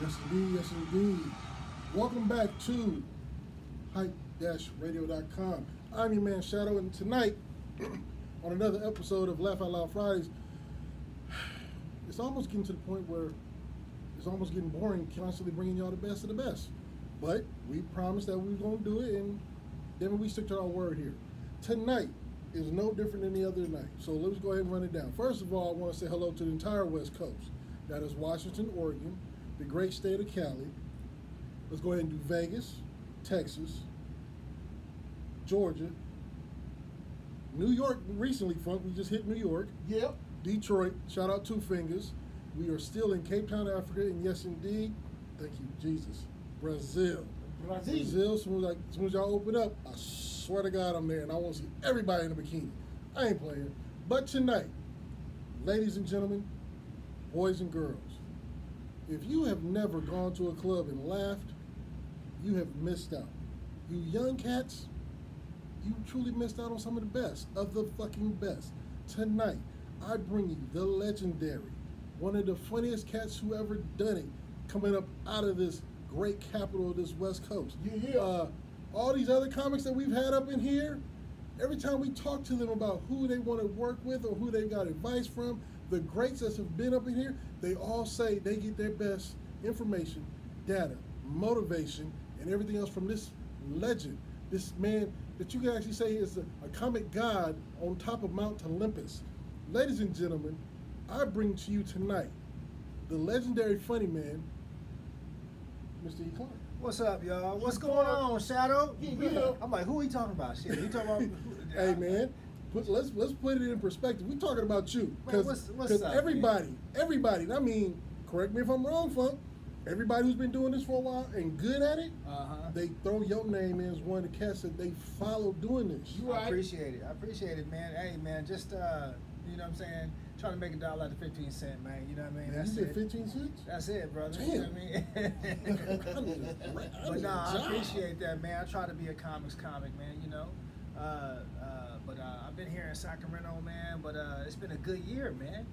Yes, indeed. Yes, indeed. Welcome back to hype-radio.com. I'm your man Shadow, and tonight, on another episode of Laugh Out Loud Fridays, it's almost getting to the point where it's almost getting boring constantly bringing y'all the best of the best. But we promised that we were going to do it, and then we stick to our word here. Tonight is no different than the other night, so let's go ahead and run it down. First of all, I want to say hello to the entire West Coast. That is Washington, Oregon, the great state of Cali. Let's go ahead and do Vegas, Texas, Georgia, New York recently, Funk. We just hit New York. Yep. Detroit, shout out Two Fingers. We are still in Cape Town, Africa, and yes, indeed, thank you, Jesus, Brazil. Brazil, as soon as y'all open up, I swear to God I'm there, and I want to see everybody in a bikini. I ain't playing. But tonight, ladies and gentlemen, boys and girls, if you have never gone to a club and laughed, you have missed out. You young cats, you truly missed out on some of the best of the fucking best. Tonight, I bring you the legendary, one of the funniest cats who ever done it, coming up out of this great capital of this West Coast. Yeah. All these other comics that we've had up in here, every time we talk to them about who they want to work with or who they got advice from, the greats that have been up in here, they all say they get their best information, data, motivation, and everything else from this legend, this man that you can actually say is a comic god on top of Mount Olympus. Ladies and gentlemen, I bring to you tonight the legendary funny man, Mr. E. Clark. What's up, y'all? What's going on, Shadow? Yeah. I'm like, who he talking about? Shit, he talking about? Hey, man, let's put it in perspective. We're talking about you, Man, what's up, everybody, and I mean, correct me if I'm wrong, Funk. Everybody who's been doing this for a while and good at it, they throw your name in as one of the cats that they follow doing this. I appreciate it, man. Hey, man, just you know what I'm saying? Trying to make $1 out of 15 cents, man. You know what I mean? Man, That's you it. said 15 cents? That's it, brother. Damn. You know what I mean? But nah, I appreciate that, man. I try to be a comic, man, you know. But I've been here in Sacramento, man, but it's been a good year, man.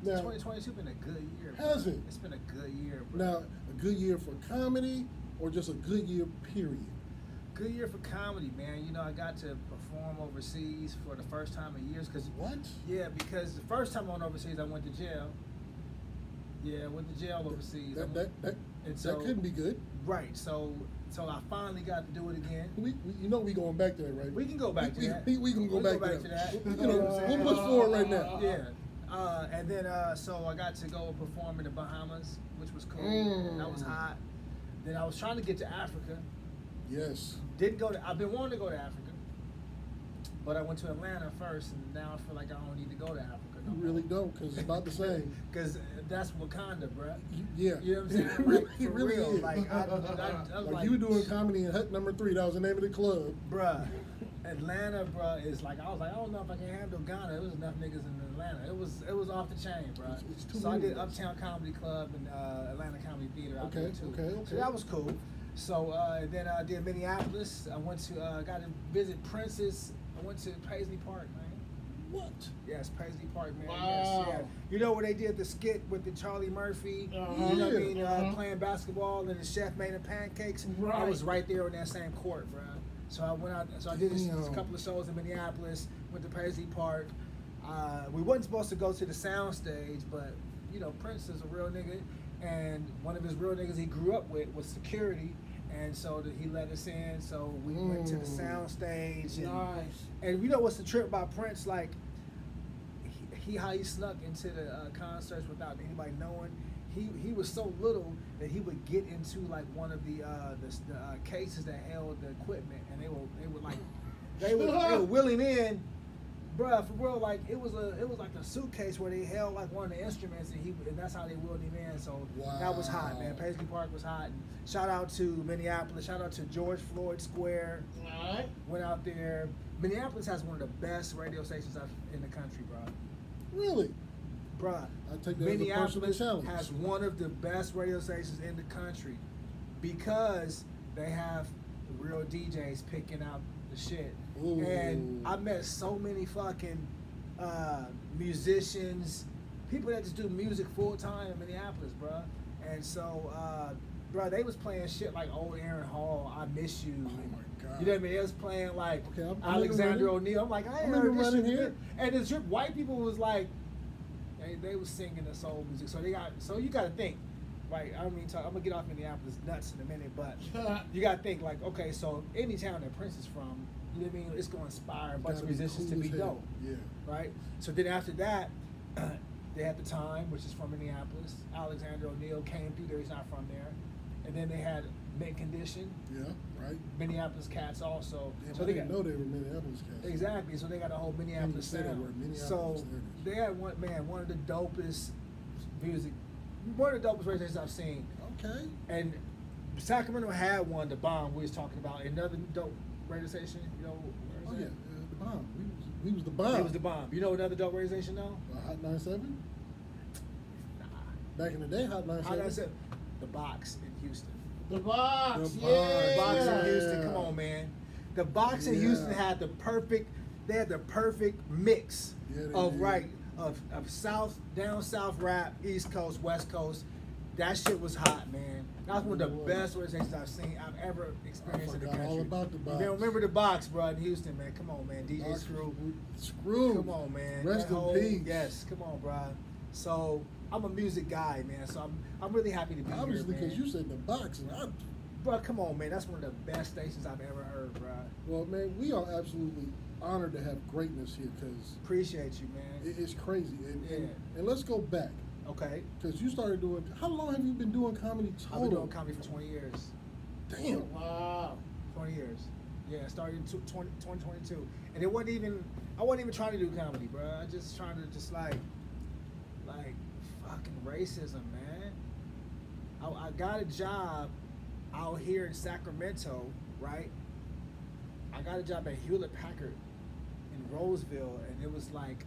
Now, 2022 been a good year. Has it? It's been a good year, bro. Now, a good year for comedy or just a good year, period? Good year for comedy, man. You know, I got to perform overseas for the first time in years. What? Yeah, because the first time I went overseas, I went to jail. Yeah, I went to jail overseas. That couldn't be good. Right, so I finally got to do it again. We we going back to that, right? We can go back to that. We can go back to that. You know, we'll push forward right now. Yeah. And then, so I got to go perform in the Bahamas, which was cool. That was hot. Then I was trying to get to Africa. Yes. Didn't go to. I've been wanting to go to Africa, but I went to Atlanta first, and now I feel like I don't need to go to Africa. No You really don't, because it's about the same. Because that's Wakanda, bro. Yeah. You know what I'm saying? It really, for it really real. is. Like, I was like you were doing comedy in Hut Number 3. That was the name of the club. Bruh. Atlanta, bruh, is like, I was like, I don't know if I can handle Ghana. There was enough niggas in Atlanta. It was off the chain, bruh. It's too So I many did of us. Uptown Comedy Club and Atlanta Comedy Theater out there too. Okay. So that was cool. So then I did Minneapolis. I went to, got to visit Princess. I went to Paisley Park, man. What? Yes, Paisley Park, man. Wow. Yes, yeah. You know where they did the skit with the Charlie Murphy, you know what I mean, playing basketball and the chef made the pancakes? Right. I was right there on that same court, bro. So I went out, so I did this Damn. couple of shows in Minneapolis, went to Paisley Park. We wasn't supposed to go to the sound stage, but, you know, Prince is a real nigga, and one of his real niggas he grew up with was security. And so he let us in, so we went to the sound stage. And, Nice. and you know what's the trip about Prince? Like, how he snuck into the concerts without anybody knowing. He was so little that he would get into like one of the cases that held the equipment, and they were wheeling in, bruh, for real. Like it was like a suitcase where they held like one of the instruments, and that's how they wheeled him in. So that was hot, man. Paisley Park was hot. And shout out to Minneapolis. Shout out to George Floyd Square. All right. Went out there. Minneapolis has one of the best radio stations in the country, bro. Really? Bruh, I take that as a personal Minneapolis challenge. has one of the best radio stations in the country because they have real DJs picking out the shit. Ooh. And I met so many fucking musicians, people that just do music full time in Minneapolis, bruh. And so, bro, they was playing shit like old Aaron Hall, I Miss You. Oh my God. You know what I mean? They was playing like Okay, I'm Alexander running. O'Neal. I'm like, I ain't I'm heard this running shit here. And the drip white people was like, they was singing the soul music. So you got to think, right? I don't mean I'm gonna get off Minneapolis nuts in a minute, but you got to think like, okay, so any town that Prince is from, you know what I mean? It's gonna inspire a bunch of Gotta be musicians cool to be as hell. dope, Yeah. right? So then after that, they had The Time, which is from Minneapolis. Alexander O'Neal came through there. He's not from there. And then they had Mint Condition, Yeah, right. Minneapolis cats also. Damn, So I they didn't got know they were Minneapolis cats. exactly. So they got a whole Minneapolis say that sound. word, Minneapolis, So there it is. they had one of the dopest music, one of the dopest radio stations I've seen. Okay. And Sacramento had one, The Bomb, we was talking about. Another dope radio station, you know. Oh where yeah, is the bomb. We was the bomb. that? It was The Bomb. You know another dope radio station though? Hot 97. Nah. Back in the day, Hot 97. How did I say? The Box in Houston. The box, The yeah. The Box in Yeah. Houston, come on, man. The Box in Houston Yeah. had the perfect mix Yeah, they of did. of south, down south rap, East Coast, West Coast. That shit was hot, man. That was one of the It was. best organizations I've ever experienced in the forgot country. all about The Box. Man, remember The Box, bro, in Houston, man. Come on, man. DJ Box Screw. Screw. Come on, man. Rest That in whole- peace. Yes, come on, bro. So I'm a music guy, man. So I'm really happy to be Obviously, here, man. because you said the box, and I. Bro, come on, man. That's one of the best stations I've ever heard, bro. Well, man, we are absolutely honored to have greatness here because Appreciate you, man. it's crazy. And, Yeah. and let's go back Okay. because you started doing. How long have you been doing comedy total? I've been doing comedy for 20 years. Damn. Wow. 20 years. Yeah, I started in 2022. And I wasn't even trying to do comedy, bro. I just trying to just like fucking racism, man. I got a job out here in Sacramento, right? I got a job at Hewlett Packard in Roseville, and it was like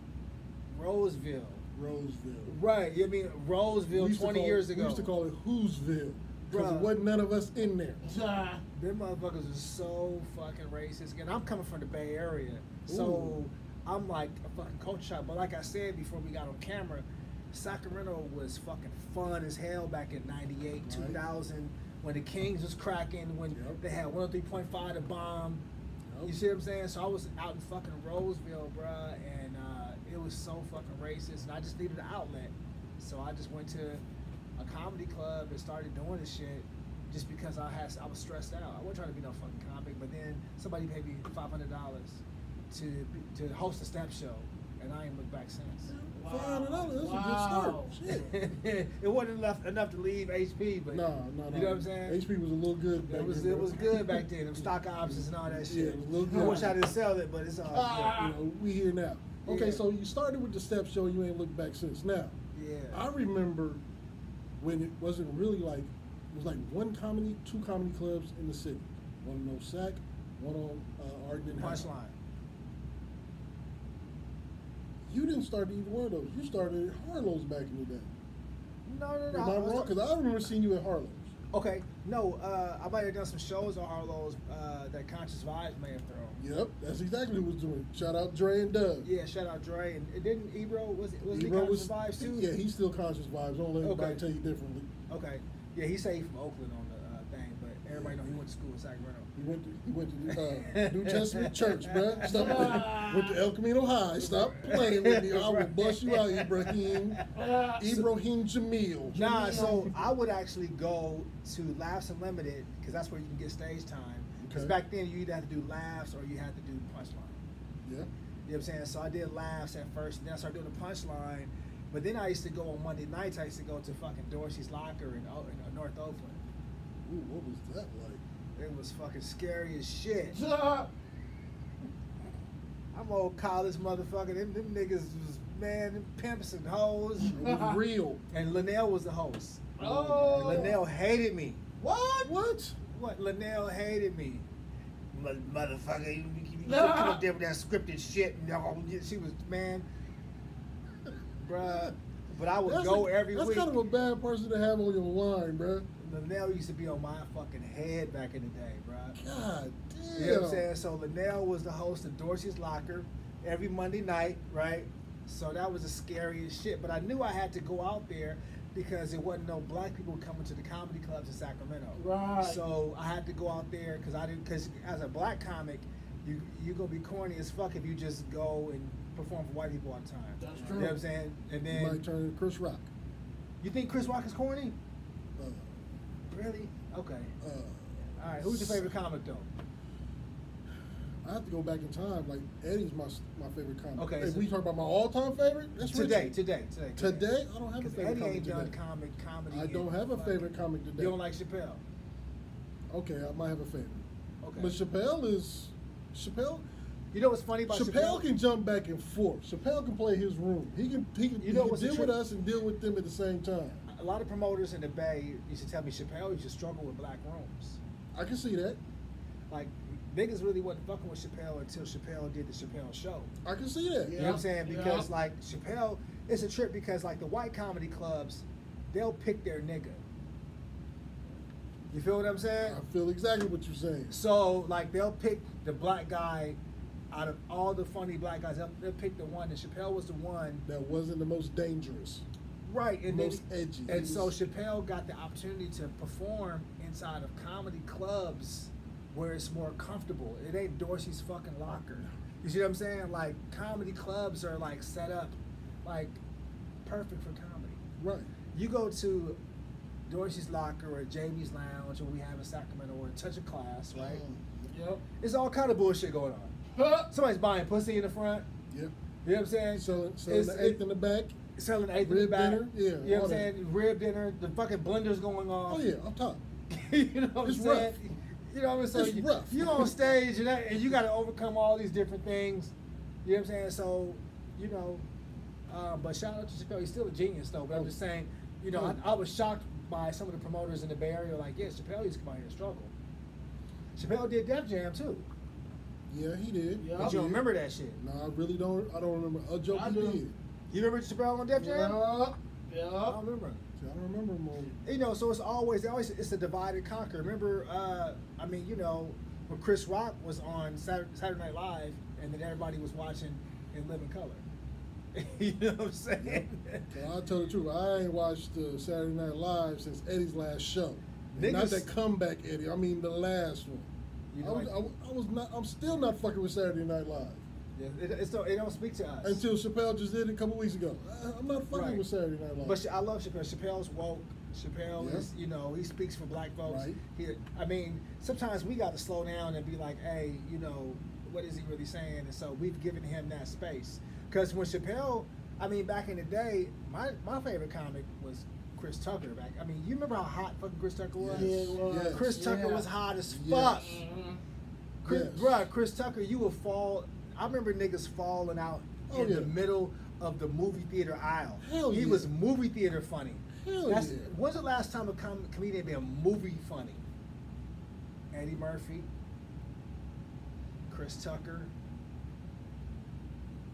Roseville. Roseville. Right, you mean Roseville We used to 20 call- years ago. We used to call it Whoville because Bruh. it wasn't none of us in there. Ah. Them motherfuckers are so fucking racist. And I'm coming from the Bay Area. So Ooh. I'm like a fucking culture shock. But like I said before we got on camera, Sacramento was fucking fun as hell back in 98, Right. 2000, when the Kings was cracking, when Yep. they had 103.5 The Bomb. Yep. You see what I'm saying? So I was out in fucking Roseville, bruh, and it was so fucking racist. And I just needed an outlet. So I just went to a comedy club and started doing this shit just because I was stressed out. I wasn't trying to be no fucking comic, but then somebody paid me $500 to host a step show, and I ain't looked back since. $500. That's Wow. a good start. Shit. It wasn't enough to leave HP, but No. you know what I'm saying? HP was a little good. Back It was then, bro. good back then. Them stock options and all that shit. Yeah, it was a little I good. wish I didn't sell it, but it's all Ah. You know, we here now. Okay, Yeah. so you started with the step show. You ain't looked back since. Now, good. Yeah. I remember when it wasn't really like it was like two comedy clubs in the city. One on Sac, one on Arden and Howard. Punchline. You didn't start either one of those. You started at Harlow's back in the day. No. Am I I was- wrong? Because I remember seeing you at Harlow's. Okay, no, I might have done some shows on Harlow's that Conscious Vibes may have thrown. Yep, that's exactly what was doing. Shout out Dre and Doug. Yeah, shout out Dre. And it didn't Ebro, was he Ebro Conscious Vibes too? Yeah, he's still Conscious Vibes. Don't let anybody Okay. tell you differently. Okay. Yeah, he said he from Oakland on the thing, but everybody know he went to school in Sacramento. He went to New Testament Church, bruh. Stop. Went to El Camino High. Stop playing with me. I will bust you out, Ibrahim. Ibrahim Jamil. Nah, so I would actually go to Laughs Unlimited because that's where you can get stage time. Because Okay. back then you either had to do Laughs or you had to do Punchline. Yeah. You know what I'm saying? So I did Laughs at first, and then I started doing the Punchline. But then I used to go on Monday nights. I used to go to fucking Dorsey's Locker in North Oakland. Ooh, what was that like? It was fucking scary as shit. Ah. I'm old college motherfucker. Them niggas was, man, them pimps and hoes. It was real. And Linnell was the host. Oh. And Linnell hated me. What? What? What? Linnell hated me. Motherfucker, you Nah. come up there with that scripted shit. And she was, man, bruh. But I would go every that's week. kind of a bad person to have on your line, bruh. Linnell used to be on my fucking head back in the day, bruh. God damn. You know what I'm saying? So Linnell was the host of Dorsey's Locker every Monday night, right? So that was the scariest shit. But I knew I had to go out there because it wasn't no black people coming to the comedy clubs in Sacramento. Right. So I had to go out there because as a black comic, you gonna be corny as fuck if you just go and perform for white people all the time. That's You true. know what I'm saying? And You might then turn into Chris Rock. you think Chris Rock is corny? Uh, Really? Okay. uh, All right. Who's your favorite comic though? I have to go back in time. Like Eddie's my favorite comic. Okay, If so- we talk about my all-time favorite, that's Today, Richie. today. Today, I don't have a Because favorite Eddie comic ain't today. done comedy. I don't in, have a like- favorite comic today. You don't like Chappelle? Okay, I might have a favorite. Okay. But Chappelle. You know what's funny about Chappelle can jump back and forth. Chappelle can play his room. He can You know he what's can the deal with trick? us and deal with them at the same time. A lot of promoters in the Bay used to tell me Chappelle used to struggle with black rooms. I can see that. Like, niggas really wasn't fucking with Chappelle until Chappelle did the Chappelle show. I can see that. You know what I'm saying? Because, Yeah. like, Chappelle, it's a trip because, like, the white comedy clubs, they'll pick their nigga. You feel what I'm saying? I feel exactly what you're saying. So, like, they'll pick the black guy out of all the funny black guys. They'll pick the one, and Chappelle was the one. That wasn't the most dangerous. Right, and Most then, edgy. and He so was- Chappelle got the opportunity to perform inside of comedy clubs where it's more comfortable. It ain't Dorsey's fucking locker. You see what I'm saying? Like, comedy clubs are like set up like perfect for comedy. Right. You go to Dorsey's locker or Jamie's lounge or we have in Sacramento or Touch of Class, right? Yep. It's all kind of bullshit going on. Huh. Somebody's buying pussy in the front. Yep. You know what I'm saying? Selling It's- the eighth in the back. selling eighth in Rib the back. dinner, yeah, You know what all I'm that. saying? Rib dinner, the fucking blender's going off. Oh yeah, up top. You know what It's I'm saying? rough. You know what I'm saying? So It's rough. you on stage and you got to overcome all these different things. You know what I'm saying? So, you know, but shout out to Chappelle. He's still a genius though. But I'm just saying, you know, I was shocked by some of the promoters in the Bay Area. Like, yeah, Chappelle used to come out here and struggle. Chappelle did Def Jam too. Yeah, he did. Yeah. But you don't remember that shit. No, I really don't. I don't remember a joke I he do. did. You remember Chappelle on Def Jam? Yeah. I Yeah. don't remember. See, I don't remember him on. You know, so it's a divide and conquer. Remember, I mean, you know, when Chris Rock was on Saturday Night Live, and then everybody was watching in living color. You know what I'm saying? Well, I'll tell the truth. I ain't watched Saturday Night Live since Eddie's last show. And not Niggas- that comeback Eddie. I mean the last one. You I know, was not. I'm still not fucking with Saturday Night Live yeah, it don't speak to us. until Chappelle just did it a couple weeks ago. I'm not fucking Right. with Saturday Night Live. But I love Chappelle. Chappelle's woke. Chappelle Yeah. is, you know, he speaks for black folks. Right. I mean, sometimes we got to slow down and be like, hey, you know, what is he really saying? And so we've given him that space. Because when Chappelle, I mean, back in the day, my favorite comic was Chris Tucker. I mean, you remember how hot fucking Chris Tucker was? Yeah, it was. Yes. Chris Tucker Yeah. was hot as Yes. fuck. Mhm. Chris, Yes. bruh, Chris Tucker, you would fall. I remember niggas falling out Oh, in yeah. the middle of the movie theater aisle. Hell he yeah. was movie theater funny. Hell That's, yeah. When's the last time a comedian been movie funny? Eddie Murphy, Chris Tucker,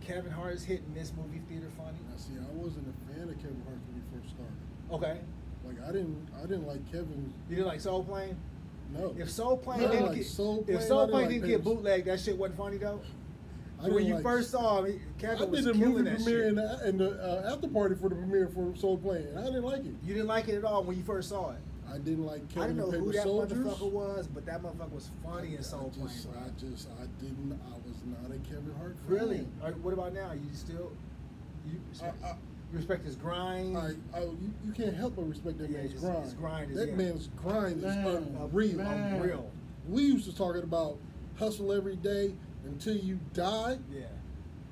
Kevin Hart is hitting this movie theater funny. Now, see, I wasn't a fan of Kevin Hart when he first started. Okay, Like I didn't like Kevin. you didn't like Soul Plane? No. If Soul Plane No, didn't like get Soul if Plane, I Soul didn't Plane like didn't get Kevin. bootleg, that shit wasn't funny though. I When didn't you like- first saw him, I Kevin was did the killing movie that premiere shit. and the after party for the premiere for Soul Plane. And I didn't like it. You didn't like it at all when you first saw it. I didn't like I Kevin didn't know and who Paper that Soldiers. motherfucker was, but that motherfucker was funny in Soul Plane. Bro. I was not a Kevin Hart fan. Really? What about now? You still you respect, you respect his grind? You can't help but respect that Yeah, man's his grind. grind is- That yeah. man's grind Man, is unreal. man. Unreal. We used to talking about hustle every day until you die. Yeah.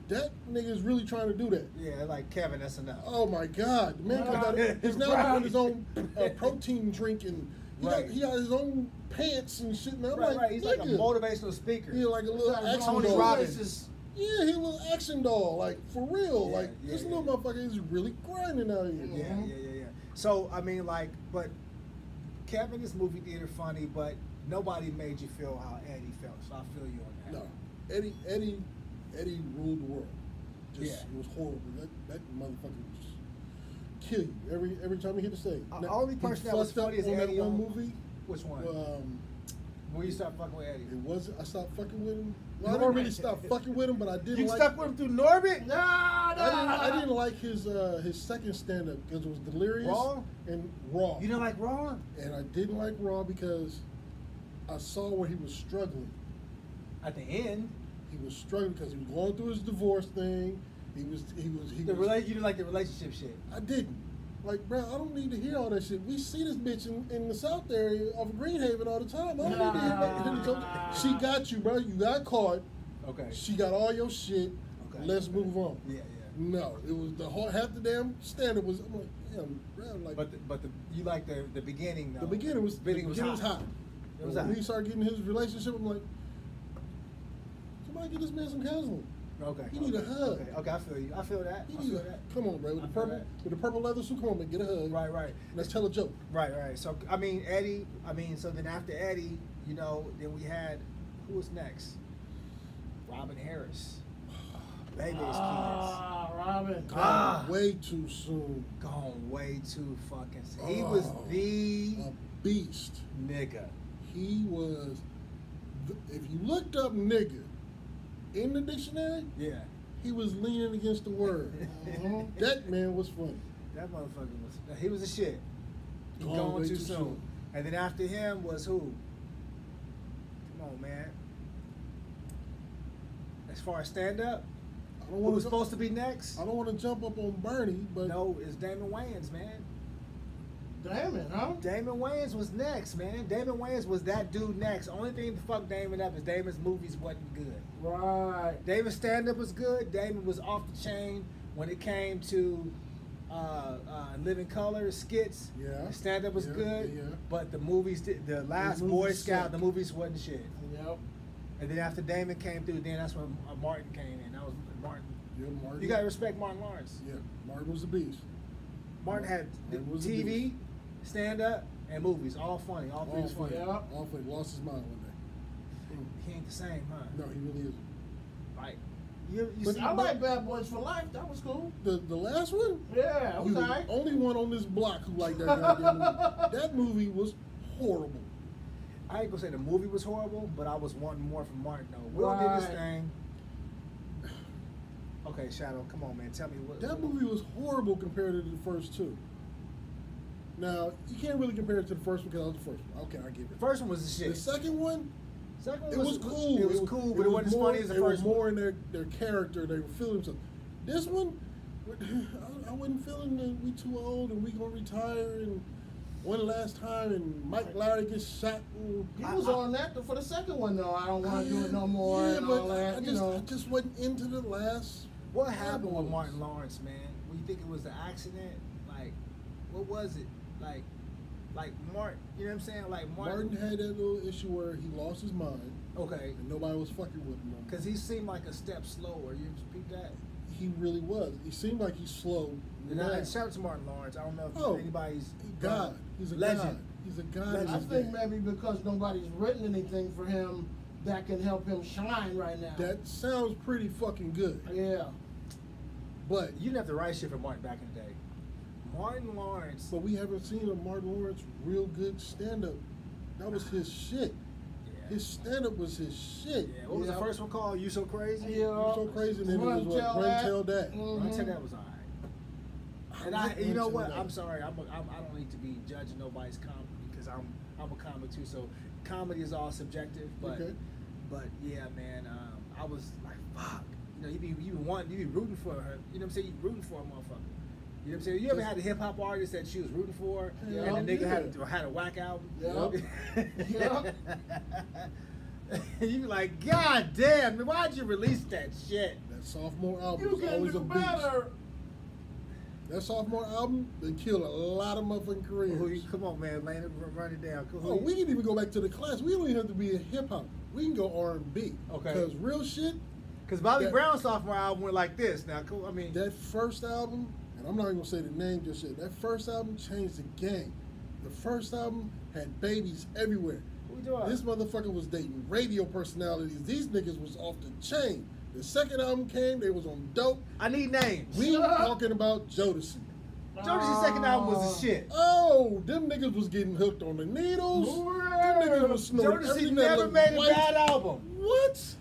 That nigga's really trying to do that. Yeah, like Kevin, that's enough. Oh my God, the man Right. he's now Right. doing his own protein drink and Right. he got his own pants and shit. And I'm right, like, right. He's like a nigga. motivational speaker. Yeah, like a little Like action Tony doll. Robbins. Yeah, he a little action doll, like for real. Yeah, like yeah, this yeah. little motherfucker is really grinding out here. Yeah. So I mean, like, but Kevin is movie theater funny, but nobody made you feel how Eddie felt. So I feel you on that. No, Eddie ruled the world. Just Yeah. it was horrible. That motherfucker would just kill you every time he hit the stage. The only he person that was fucked up funny is on Eddie that one on- movie. Which one? Um, When you start fucking with Eddie? it was I stopped fucking with him. Well, I didn't really stop fucking with him, but I did You like. stuck with him through Norbit? I didn't like his second stand up because it was Delirious Raw? and Raw. You didn't like Raw? And I didn't like Raw because I saw where he was struggling. At the end, He was struggling because he was going through his divorce thing. He was. you didn't like the relationship shit. I didn't. Like, bro, I don't need to hear all that shit. We see this bitch in the South area of Greenhaven all the time. I don't need to hear that. She got you, bro. You got caught. Okay. She got all your shit. Okay. Let's move on. Yeah. No, it was the whole half the damn standard was. I'm like, damn, bro, like. But you like the beginning though. the beginning was hot. It was When hot. we started getting his relationship, I'm like, somebody get this man some counseling. Okay. He need a hug. Okay, I feel you. I feel that. He I need feel a- that. Come on, bro. With I the feel purple, that. with the purple leather suit, come on, man, get a hug. Right. Let's tell a joke. Right. So I mean Eddie. So then after Eddie, then we had who was next? Robin Harris. Baby's Kids. Robin. Ah. Way too soon. Gone way too fucking soon. He was the a beast. nigga. He was. If you looked up nigga in the dictionary, Yeah. he was leaning against the word. That man was funny. That motherfucker he was a shit. He Gone gone way too too soon. soon. And then after him was who? Come on, man. As far as stand up, I don't who want was to. supposed to be next? I don't want to jump up on Bernie, but No, it's Damon Wayans, man. Damn it, huh? Damon Wayans was next, man. Damon Wayans was that dude next. Only thing to fuck Damon up is Damon's movies wasn't good. Right. Damon's stand-up was good. Damon was off the chain when it came to Living Color skits. Yeah. Stand-up was Yeah, good, yeah. but the movies, the Last movies Boy Scout, suck. the movies wasn't shit. Yep. And then after Damon came through, then that's when Martin came in. That was Martin. yeah, Martin. You gotta respect Martin Lawrence. Yeah, Martin was a beast. Martin had Martin was a TV, stand-up, and movies. All funny. All three All was funny. funny. Yeah. All funny. Lost his mind one day. He ain't the same, huh? No, he really isn't. Like, you But see, I like Bad Boys for Life. That was cool. The last one. Yeah, it He was was alright. the only one on this block who liked that goddamn movie. That movie was horrible. I ain't gonna say the movie was horrible, but I was wanting more from Martin though. Will did his Right. thing. Okay, Shadow, come on, man. Tell me what. That movie was horrible compared to the first two. Now, you can't really compare it to the first one because that was the first one. Okay, I give The it. first one was the shit. The second one, Second one it was cool. It was cool, but it wasn't as more, funny as the it was first one. more in their character. They were feeling themselves. This one, I wasn't feeling that we too old and we gonna retire and one last time and Mike Larry gets shot. And, He was on that for the second one though. I don't want to do it no more Yeah, and but all that. I just wasn't into the last. What happened with Boys. Martin Lawrence, man? When you think it was the accident, like, what was it? Like Martin, you know what I'm saying? Like Martin had that little issue where he lost his mind Okay, and nobody was fucking with him. because he seemed like a step slower. You repeat that? He really was. He seemed like he's slow. And now. shout out to Martin Lawrence. I don't know if Oh, anybody's God. He's a legend. god. He's a god. Legend. in I his think day. maybe because nobody's written anything for him that can help him shine right now. That sounds pretty fucking good. Yeah. But You didn't have to write shit for Martin back in the day. Martin Lawrence. we haven't seen a Martin Lawrence real good stand up. That was his shit. Yeah. His stand up was his shit. Yeah, what was Yeah. the first one called? You So Crazy? Yeah. He was so crazy and then it was what? Tell Run That. Tell That. Mhm. Run Tell That was alright. And like you know Run Tell what? That. I'm sorry. I don't need to be judging nobody's comedy because I'm a comic too. So comedy is all subjective. But Okay. but yeah, man. I was like, fuck. You know, you be rooting for her. You know what I'm saying? You rooting for a motherfucker. You know what I'm saying? You ever had a hip hop artist that she was rooting for, Yeah. and the nigga Yeah. had a whack album? Yep. You be like, God damn, man, why'd you release that shit? That sophomore album You was can always do a beast. better. That sophomore album, they killed a lot of motherfucking careers. Come on, man, run it down. Oh, we can even go back to the class. We don't even have to be in hip hop. We can go R&B. Okay. Because real shit, Because Bobby that- Brown's sophomore album went like this. Now, cool. I mean, that first album, and I'm not even gonna say the name just yet. That first album changed the game. The first album had babies everywhere. what we doing? This motherfucker was dating radio personalities. These niggas was off the chain. The second album came, they was on dope. I need names. We talking about Jodeci. Jodeci's second album was the shit. Oh, them niggas was getting hooked on the needles. Them niggas was snorting Jodeci everything that never looked made a white. bad album. What?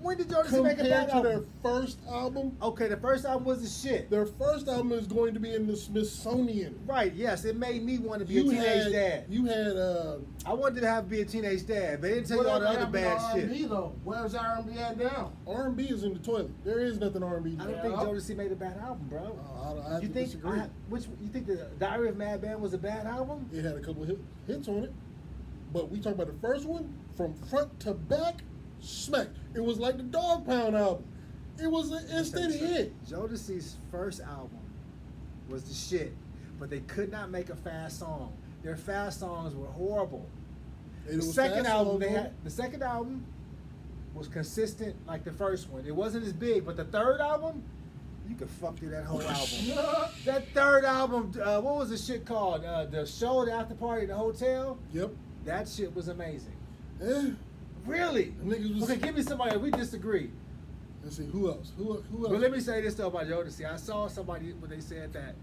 When did Jodeci make a compared bad to their album? first album, Okay, the first album was the shit. their first album is going to be in the Smithsonian. Right, yes, it made me want to be a teenage dad. You had I wanted to be a teenage dad, but they didn't tell you all the other bad R&B shit. though? Where's R&B at now? R&B is in the toilet. There is nothing R&B. I don't Yeah. think Jodeci made a bad album, bro. I have You to think disagree. you think the Diary of Mad Band was a bad album? It had a couple of hits on it, but we talk about the first one from front to back, smack. It was like the Dog Pound album. It was an instant hit. Jodeci's first album was the shit, but they could not make a fast song. Their fast songs were horrible. And it The was second fast album songs, the second album was consistent like the first one. It wasn't as big, but the third album, you could fuck through that whole album. That third album, what was the shit called? The show, the after party, in the hotel. Yep. That shit was amazing. Eh. Really? Niggas was- Okay, give me somebody. We disagree. Let's see who else. Who else? But let me say this though about Jodeci. I saw somebody when they said that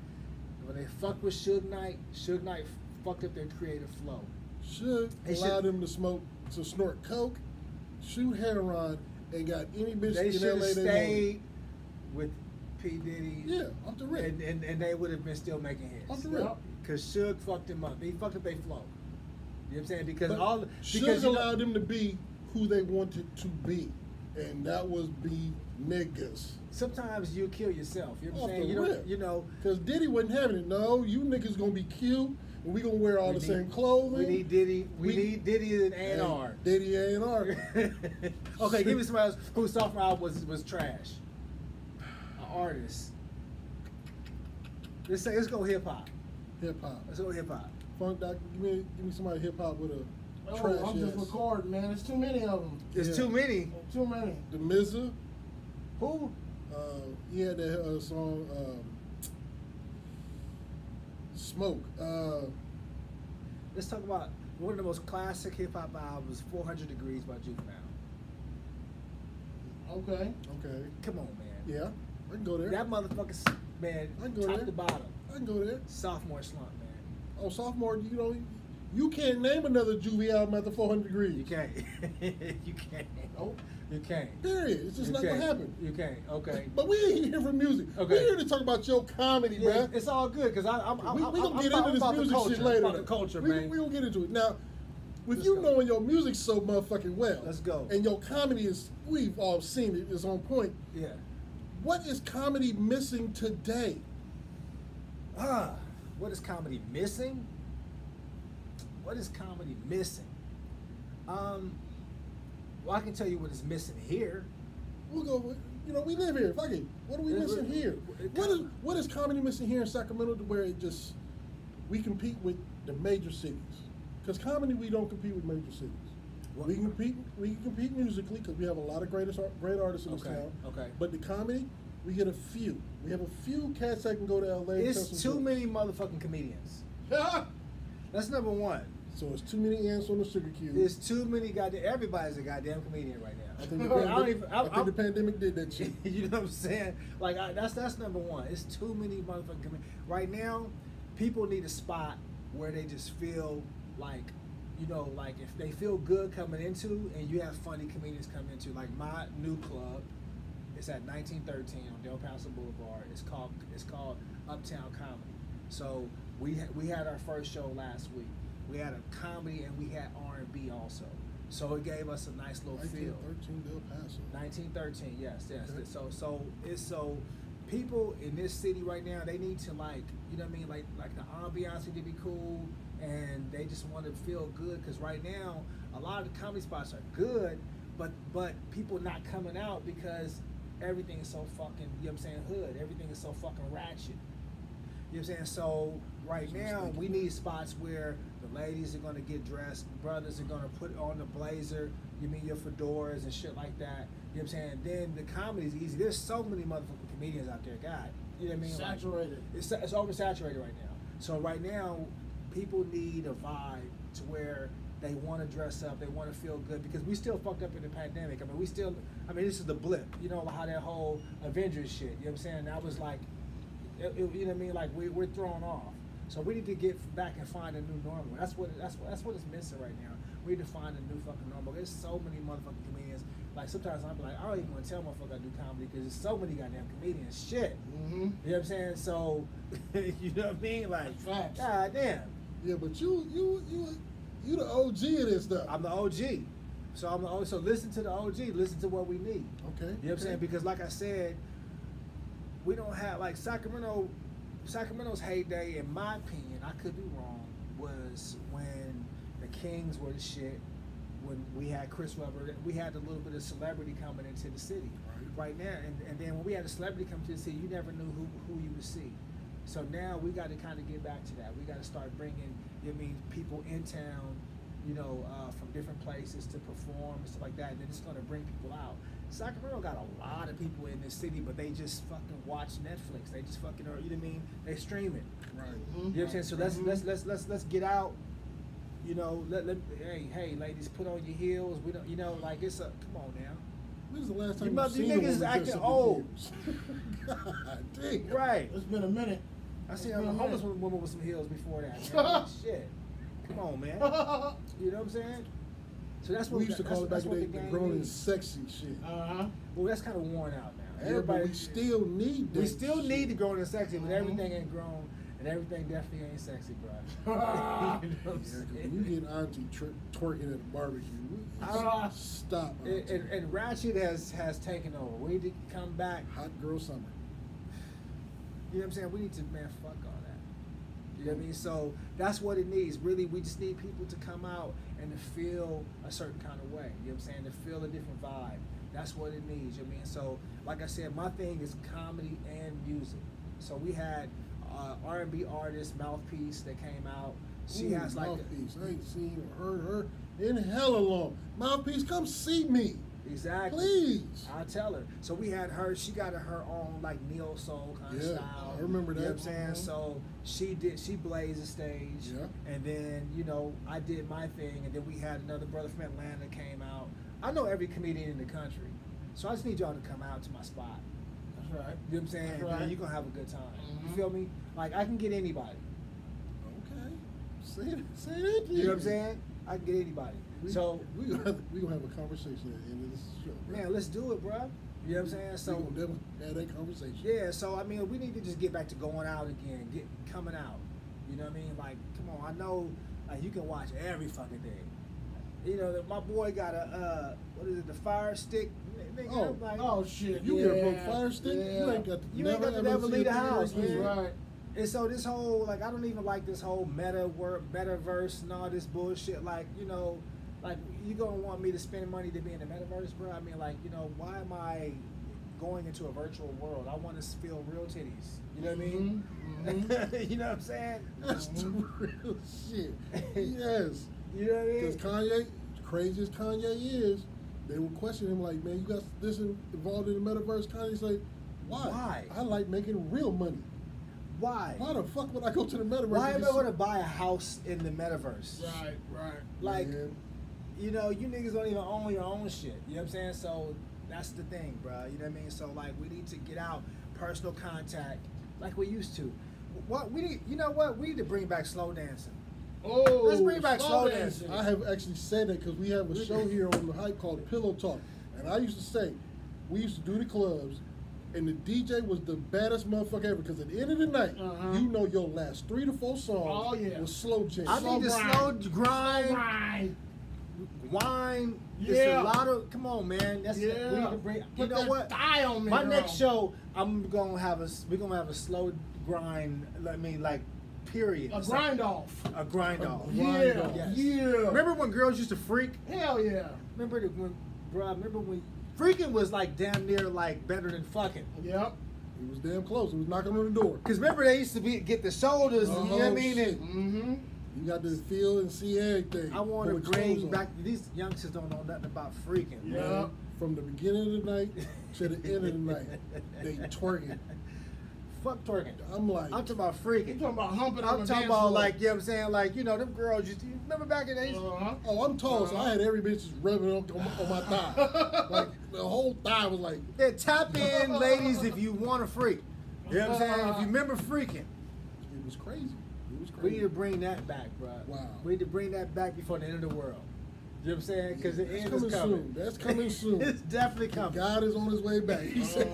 when they fucked with Suge Knight fucked up their creative flow. Should They allow should- them to snort coke, shoot heroin, and got any bitch They in should LA have they stayed with P. Diddy. wanted. Yeah, off the rip. And they would have been still making Off hits. the rip. Yep. Because Suge fucked him up. He fucked up their flow. You know what I'm saying? Because But should because you know- allow them to be who they wanted to be, and that was be niggas. sometimes you kill yourself. You know what Off I'm saying? the You don't. rip. You know. Cause Diddy wasn't having it. No, you niggas gonna be cute, and we gonna wear all we the need- same clothing. We need Diddy. We We- need Diddy and Hey, A&R. Diddy A&R. Okay, give me somebody else whose sophomore album was trash. An artist. Let's go hip hop. Hip hop. Let's go hip hop. Funk Doctor. Give me somebody hip hop with a Oh, trash I'm just ass. recording, man. There's too many of them. There's Yeah. too many. Too many. The Mizza. Who? He had that song Smoke. Let's talk about one of the most classic hip hop albums, 400 Degrees by Juvenile. Okay. Okay. Come on, man. Yeah, I can go there. That motherfucker, man, I can go top there. to bottom. I can go there. Sophomore slump, man. Oh, sophomore, you can't name another Juvie album after 400 Degrees. You can't. You can't. Nope. You can't. Period. It's just You not gonna can't. happen. You can't. Okay. But we ain't here for music. Okay. We're here to talk about your comedy, Yeah, man. it's all good because I'm We gonna get I'm into this about the music culture. shit later. About the though. culture, we, man. We gonna get into it now. With Let's you go. knowing your music so motherfucking well, Let's go. And your comedy is, we've all seen it, is on point. Yeah. What is comedy missing today? What is comedy missing? What is comedy missing? Well, I can tell you what is missing here. We'll go. We live here. Fuck it. What are we missing here? What is comedy missing here in Sacramento to where we compete with the major cities? Because comedy, we don't compete with major cities. What- We can compete musically because we have a lot of great artists in this Okay, town. okay. But the comedy, we get a few. We have a few cats that can go to LA. and tell It's some too jokes. many motherfucking comedians. That's number one. So it's too many ants on the sugar cube. There's too many goddamn. Everybody's a goddamn comedian right now. I think I don't the pandemic did that shit. You know what I'm saying? Like that's number one. It's too many motherfucking comedians. Right now, people need a spot where they just feel like, like if they feel good coming into, and you have funny comedians coming into. Like my new club, it's at 1913 on Del Paso Boulevard. It's called Uptown Comedy. So we had our first show last week. We had a comedy and we had R&B also. So it gave us a nice little feel. 1913 Del Paso. 1913, yes. Okay. So people in this city right now, they need to like the ambiance need to be cool, and they just want to feel good because right now a lot of the comedy spots are good, but people not coming out because everything is so fucking hood. Everything is so fucking ratchet. You know what I'm saying? So right now we need spots where the ladies are gonna get dressed, brothers are gonna put on the blazer, your fedoras and shit like that. You know what I'm saying? Then the comedy's easy. There's so many motherfucking comedians out there, God. You know what I mean? Saturated. It's oversaturated right now. So right now, people need a vibe to where they want to dress up, they want to feel good, because we still fucked up in the pandemic. This is the blip. You know how that whole Avengers shit. You know what I'm saying? That was like, you know what I mean? Like we're thrown off. So we need to get back and find a new normal. That's what is missing right now. We need to find a new fucking normal. There's so many motherfucking comedians. Like sometimes I'm like, I don't even want to tell motherfucker I do comedy because there's so many goddamn comedians. Shit. Mm-hmm. You know what I'm saying? So, you know what I mean? Like, Facts. god damn. Yeah, but you the OG of this stuff. I'm the OG. So I'm the OG. So listen to the OG. Listen to what we need. Okay. You know what I'm saying? Because like I said, we don't have like Sacramento's heyday, in my opinion, I could be wrong, was when the Kings were the shit. When we had Chris Webber, we had a little bit of celebrity coming into the city. Right now, and then when we had a celebrity come to the city, you never knew who you would see. So now we got to kind of get back to that. We got to start bringing, you know, I mean, people in town, you know, from different places to perform and stuff like that. And then it's going to bring people out. Sacramento got a lot of people in this city, but they just fucking watch Netflix. They just fucking, or you know what I mean? They stream it. Right. Mm-hmm. You know what I'm saying? So let's get out. You know, hey, ladies, put on your heels. We don't, you know, like it's a, come on now. When's the last You time must- seen you a niggas woman acting dress up in old. heels? God damn. Right. It's been a minute. I seen It's a been a homeless minute. woman with some heels before that. Man. Shit. Come on, man. You know what I'm saying? So that's what We used to call it back that's what in the day, the grown and sexy shit. Uh-huh. Well, that's kind of worn out now. Yeah, but we still need that we still shit. need the grown and sexy, but Mhm. everything ain't grown and everything definitely ain't sexy, bro. You know what Yeah, I'm 'cause saying? when you get auntie twerking at a barbecue, stop. Auntie. And Ratchet has taken over. We need to come back. Hot girl summer. You know what I'm saying? We need to, man, fuck all that. You know what I mean? So that's what it needs. Really, we just need people to come out and to feel a certain kind of way. You know what I'm saying? To feel a different vibe. That's what it needs. You know what I mean? So, like I said, my thing is comedy and music. So we had R&B artist Mouthpiece that came out. She Ooh, has like Mouthpiece. I ain't seen or heard her in hella long. Mouthpiece, come see me. exactly. Please. I'll tell her. So we had her. She got her own like neo soul kind of Yeah, style. I remember You know that. what I'm saying? So she blazed the stage. Yeah. And then I did my thing, and then we had another brother from Atlanta that came out. I know every comedian in the country, so I just need y'all to come out to my spot. That's right. You know what I'm saying? That's And right. then you're gonna have a good time. You Mhm. feel me? Like I can get anybody. Okay. Say that. You know what I'm saying? I can get anybody. So we gonna have a conversation at the end of this show. Bro. man, let's do it, bro. You know what I'm saying? So we gonna definitely have that conversation. yeah, so I mean, we need to just get back to going out again, coming out. You know what I mean? Like, come on, I know, like, you can watch every fucking day. You know, my boy got a what is it, the Fire Stick? Nigga, Oh, I'm like, Oh shit! If you get a broke fire stick, yeah. you ain't got to You ain't got to ever never see leave a the house, thing man. again. Right. And so this whole, like, I don't even like this whole metaverse and all this bullshit. Like, you know, like, you gonna want me to spend money to be in the metaverse, bro? I mean, like, you know, why am I going into a virtual world? I want to feel real titties. You know what I mean? Mhm, You know what I'm saying? That's the real shit. Yes. You know what I mean? Because Kanye, crazy as Kanye is, they would question him like, man, you got this involved in the metaverse. Kanye's like, why? Why? I like making real money. Why? Why the fuck would I go to the metaverse? Why and am I just- going to buy a house in the metaverse? Right. Right. Like, Man, you know, you niggas don't even own your own shit. You know what I'm saying? So that's the thing, bro. You know what I mean? So like, we need to get out personal contact like we used to. What we need, you know what? We need to bring back slow dancing. Oh, Let's bring back slow dancing. I have actually said that because we have a show here on the Hype called Pillow Talk. And I used to say, we used to do the clubs, and the DJ was the baddest motherfucker ever. Because at the end of the night, Uh-huh. you know your last 3 to 4 songs Oh, yeah. was slow jams. I need to slow grind, Right. wine. Yeah. It's a lot of. Come on, man. That's we need Yeah. to bring. You Put know that what? thigh on me, My girl. next show, we're gonna have a slow grind. I mean, like, period. A grind off. A grind off. grind Yeah. off. Yes. Yeah. Remember when girls used to freak? Hell yeah. Remember when freaking was like damn near like better than fucking? Yep. It was damn close. It was knocking on the door. Cause remember they used to get the shoulders, you know what I Oh, mean? shit. And Mm-hmm. You got to feel and see everything. I want to Put clothes bring on. back these youngsters don't know nothing about freaking. Yeah. Man. From the beginning of the night to the end of the night, they twerking. Fuck twerking. I'm like, I'm talking about You freaking. talking about humping on I'm the talking dance about floor. like, you know what I'm saying? Like, you know, them girls you remember back in the days? Uh-huh. oh, I'm tall, so I had every bitch just rubbing on my thigh. Like, the whole thigh was like, Yeah, tap in, ladies, if you want to freak. You know what I'm saying? If you remember freaking. it was crazy. It was We crazy. need to bring that back, bro. Wow. We need to bring that back before the end of the world. You know what I'm saying? Because the That's end coming is coming. soon. That's coming soon. It's definitely coming. God is on his way back. He sent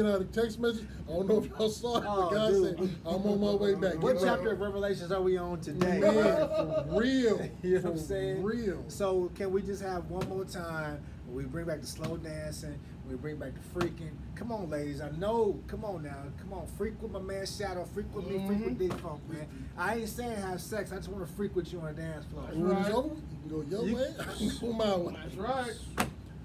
out a text message. I don't know if y'all saw it, Oh, but God dude. said, I'm on my way back. What Get chapter ready. of Revelations are we on today? Man, for real. You know what I'm For saying? real. So can we just have one more time where we bring back the slow dancing, we bring back the freaking. Come on, ladies. I know. Come on now. Come on. Freak with my man Shadow. Freak with me. Freak with D-Funk, man. I ain't saying have sex. I just want to freak with you on the dance floor. And when it's over, you can go your You- way, I can go my way. That's right.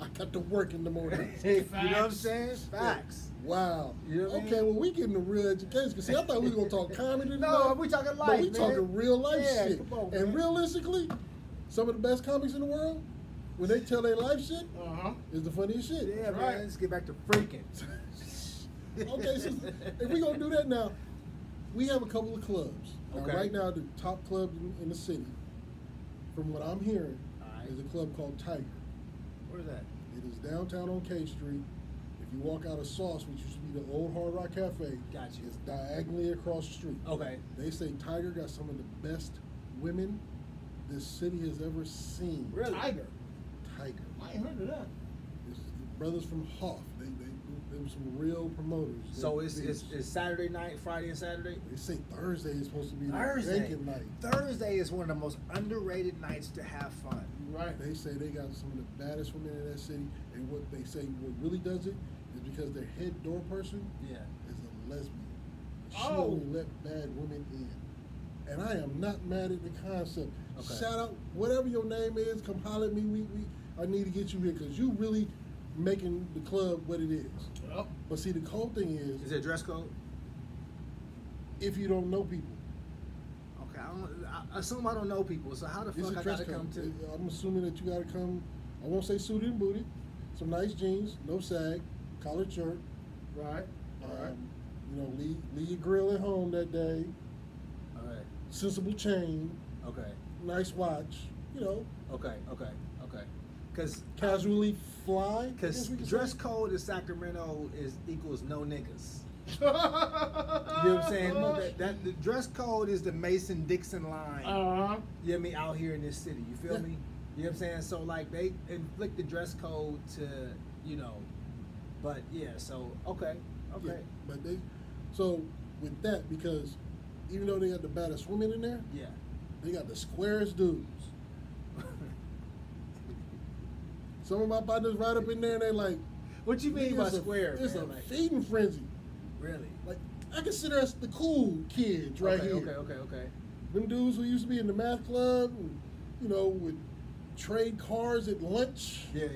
I got to work in the morning. You know what I'm Facts. saying? Facts. Wow. You know what I mean? Okay, well, we getting the real education. Cause see, I thought we were going to talk comedy tonight. No, we talking life, But we man. talking real life Yeah, shit. come on, and man. realistically, some of the best comics in the world, when they tell their life shit, Uh-huh. is the funniest shit. Yeah, That's man. right. Let's get back to freaking. Okay, so if we gonna do that now, we have a couple of clubs. Now, Okay. right now, the top club in the city, from what I'm hearing, Alright. is a club called Tiger. Where's that? It is downtown on K Street. If you walk out of Sauce, which used to be the old Hard Rock Cafe, Got you. it's diagonally across the street. Okay. They say Tiger got some of the best women this city has ever seen. Really? Tiger. Tiger. I ain't heard of that. It's the brothers from Hoff. They were some real promoters. So They- it's Saturday night, Friday and Saturday? They say Thursday is supposed to be the Thursday. drinking night. Thursday is one of the most underrated nights to have fun. Right. They say they got some of the baddest women in that city, and what they say what really does it is because their head door person Yeah. is a lesbian. She Oh. only let bad women in, and I am not mad at the concept. Okay. Shout out, whatever your name is, come holler at me. I need to get you here because you really making the club what it is. Yep. But see, the cold thing Is is, there a dress code? if you don't know people, Okay, I assume I don't know people, so how the it's fuck a I dress gotta come code. to? I'm assuming that you got to come. I won't say suited and booted. Some nice jeans, no sag, collared shirt. Right. All right. You know, leave your grill at home that day. Alright. Sensible chain, Okay. nice watch. You know, Okay. Cause casually fly. I guess we can dress say. code in Sacramento is equals no niggas. You know what I'm saying? That the dress code is the Mason Dixon line. Uh-huh. You know what I mean? Out here in this city, you feel Yeah. me? You know what I'm saying? So like they inflict the dress code to, you know, but yeah. So okay. Yeah, but so with that, because even though they got the baddest women in there, Yeah. they got the squarest dudes. Some of my partners right up in there, and they like, What you mean by it's square? It's man? a Like, feeding frenzy. really? Like I consider us the cool kids right okay, here. Okay. Them dudes who used to be in the math club, and, you know, would trade cars at lunch. Yeah.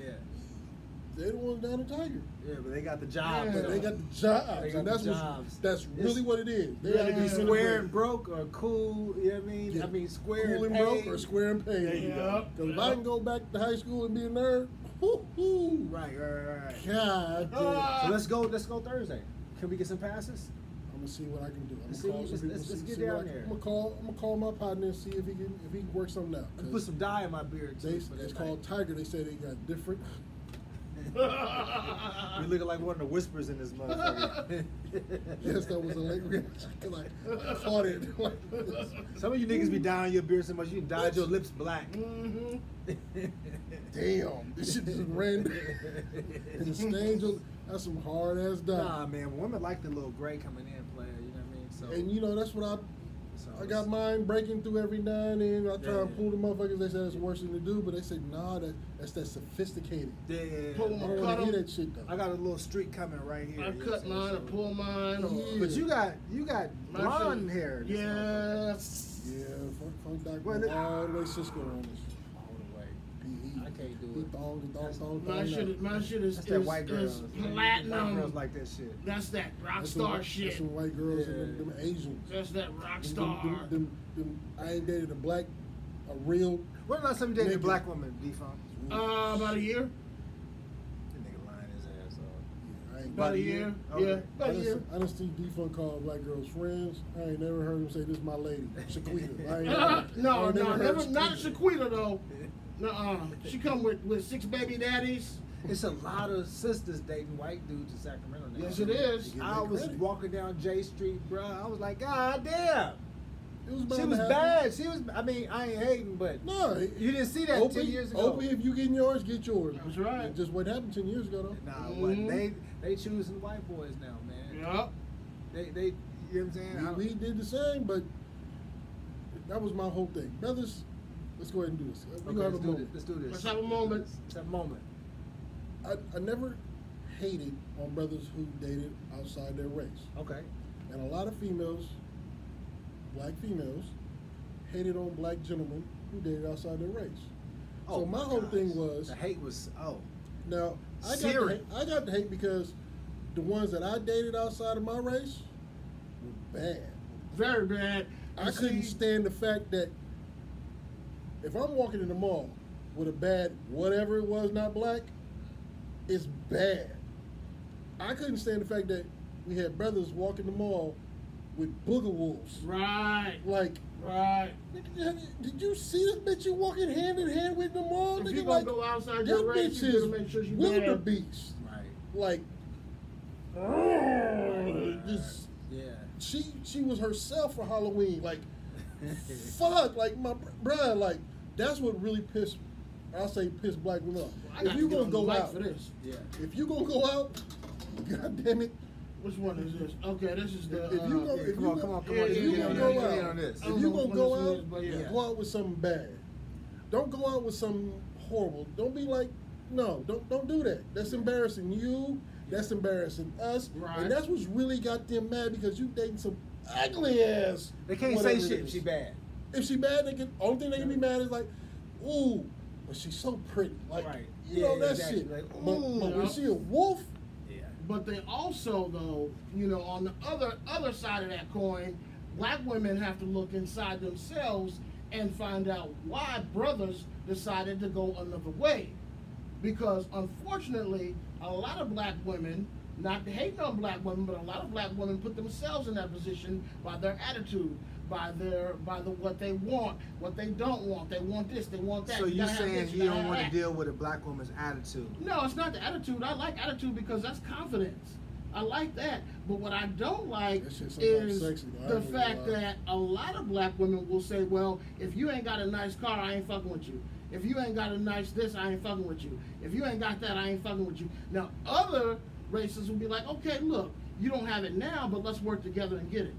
They're the ones down in Tiger. Yeah, but they got the job. Yeah. But though. they got the jobs, They got and the that's jobs. that's really It's- what it is. You gotta be Yeah. square and broke or cool, you know what I mean? Yeah. I mean square cool and and broke paid. or square and paid. There you go. Because if I can go back to high school and be a nerd, whoo-hoo, Right. God damn. Ah. So let's go Thursday. Can we get some passes? I'm gonna see what I can do. I'm Let's gonna call see, some people. let's see get what down I can- there. I'm gonna call my partner and see if he can work something out. Let's put some dye in my beard too. for It's that called night. Tiger. They say they got different. We looking like one of the whispers in this motherfucker. Yes, that was a late reaction because I caught it. Like this. Some of you niggas be dyeing your beard so much you dyed your lips black. Mm-hmm. Damn, this shit just ran. And the stains, that's some hard ass dye. Nah, man, women like the little gray coming in, player. You know what I mean? So And you know that's what I so got mine breaking through every now and then. I try Yeah. and pull the motherfuckers. They say that's the worst thing to do, but they say nah, that's that sophisticated. Yeah. Pull I them don't want Cut to hear 'em. that shit though. I got a little streak coming right here. I you know cut what I'm mine, I saying? pull mine. Or, Yeah. But you got My blonde shit- hair. in this motherfucker. Yes. Yeah, funk Dr. Well, all the way Cisco on this. All the way. He I can't do he it. thong. My shit is That's that white girls. is White platinum. girls like that shit. That's that rock That's star some, shit. That's some white girls and Yeah. them Asians. That's that rock Them- star. I ain't dated a real. When the last time you dated a Nigga. black woman, D-Funk? About a year. That nigga lying his ass off. I ain't About a a year? year. Okay. Yeah, about a year. I done seen D-Funk call black girls friends. I ain't never heard him say, "This is my lady, Shaquita." I ain't No, never heard never, not Shaquita though. Nuh-uh. She come with 6 baby daddies. It's a lot of sisters dating white dudes in Sacramento now. Yes, it is. Give I them was credit. walking down J Street, bro. I was like, God damn. It was bound She to was happen. bad. She was. I mean, I ain't hating, but No, you didn't see that 10 years ago. Opie, if you getting yours, get yours. That's right. It just what happened 10 years ago, though. Nah, Mhm. what they choosing white boys now, man. Yup. They you know what I'm saying? I don't- We did the same, but that was my whole thing. Brothers, let's go ahead and do this. We Okay, gonna have let's a do moment. this. Let's do this. Let's have a moment. Let's have a moment. I never hated on brothers who dated outside their race. Okay. And a lot of females, black females, hated on black gentlemen who dated outside their race. So my whole gosh. thing was, the hate was now Searing. I got the hate because the ones that I dated outside of my race were bad. Very bad. I You couldn't see, stand the fact that if I'm walking in the mall with a bad whatever it was not black, it's bad. I couldn't stand the fact that we had brothers walking the mall with booger wolves. Right. Like, Right. nigga, did you see this bitch you walking hand in hand with in the mall? If Nigga, you gonna like, go outside that your race, bitch you is better make sure she bad. wildebeest. Right. Like, just Yeah. she was herself for Halloween. Like, fuck, like my bruh, like that's what really pissed. I'll say piss black women off. I If got you to get gonna on go the mic out, for this. Yeah. if you gonna go out, god damn it. Which one is this? Okay, this is the. If you go, yeah, if come you on, go, come on, come on, if yeah, you yeah, gonna yeah, go yeah, out, yeah, on this. I if don't you know gonna which go one this out, is, but yeah. go out with something bad. Don't go out with something horrible. Don't be like, no, don't do that. That's embarrassing you. That's embarrassing us. Right. And that's what's really got them mad because you dating some ugly ass. They can't say whatever shit it if is. she bad. If she bad, they can. Only thing they can be mad is like, ooh, but she's so pretty. Like, Right. you know Yeah, that exactly. shit. Like, but ooh. when she a wolf, Yeah. But they also, though, you know, on the other side of that coin, black women have to look inside themselves and find out why brothers decided to go another way. Because unfortunately, a lot of black women, not hating on black women, but a lot of black women put themselves in that position by their attitude, by the what they want, what they don't want. They want this, they want that. So you gotta have saying this, you gotta don't have want to that. deal with a black woman's attitude? No, it's not the attitude. I like attitude because that's confidence. I like that. But what I don't like That shit sometimes is sexy, though. I the ain't gonna fact lie. that a lot of black women will say, well, if you ain't got a nice car, I ain't fucking with you. If you ain't got a nice this, I ain't fucking with you. If you ain't got that, I ain't fucking with you. Now, other races will be like, okay, look, you don't have it now, but let's work together and get it.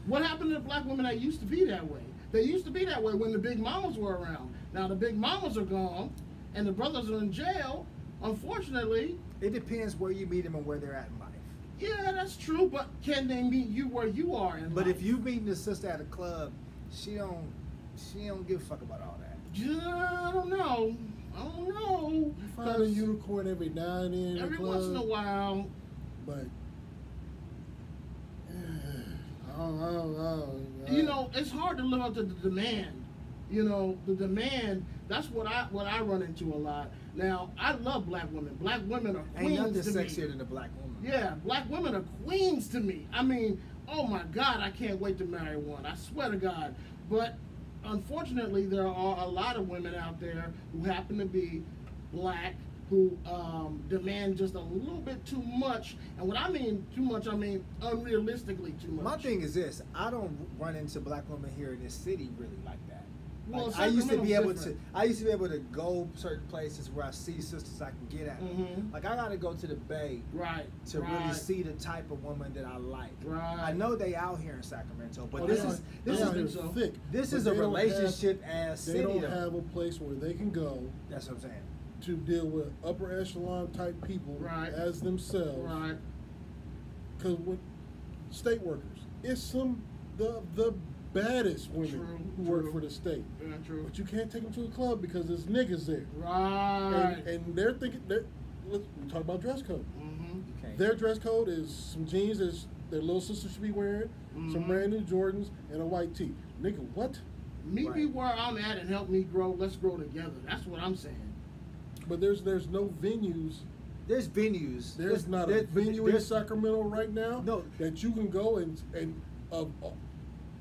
What happened to the black women that used to be that way? They used to be that way when the big mamas were around. Now the big mamas are gone, and the brothers are in jail. Unfortunately, It depends where you meet them and where they're at in life. yeah, that's true. But can they meet you where you are in But life? if you meeting the sister at a club, she don't give a fuck about all that. Yeah, I don't know. I don't know. you find a 'Cause unicorn every now and then in the every club, once in a while, but I don't. you know, it's hard to live up to the demand. You know, the demand. That's what I run into a lot. Now, I love black women. Black women are Ain't queens nothing to sexier me. than a black woman. Yeah, black women are queens to me. I mean, oh my God, I can't wait to marry one. I swear to God. But unfortunately, there are a lot of women out there who happen to be black who demand just a little bit too much. And what I mean too much, I mean unrealistically too much. My thing is this: I don't run into black women here in this city really like that. Well, Like, I used to be able Sacramento's to. different. I used to be able to go certain places where I see sisters I can get at. Mhm. Like I gotta go to the Bay Right. to right, really see the type of woman that I like. Right. I know they out here in Sacramento, but Oh, this they is are. this They is are here. so so. thick. this But is a they don't relationship ass Have, city. they don't though. have a place where they can go That's what I'm saying. to deal with upper echelon type people Right. as themselves. Right. Because with state workers, it's some the baddest women True, who true. work for the state. Yeah, true. But you can't take them to a club because there's niggas there. Right. And they're thinking, we talk about dress code. Mm-hmm. You can't. Their dress code is some jeans that their little sister should be wearing, some Mhm. brand new Jordans, and a white tee. Nigga, what? Meet me Right. where I'm at and help me grow. Let's grow together. That's what I'm saying. But there's no venues. There's venues. There's not a venue in Sacramento right now No. that you can go and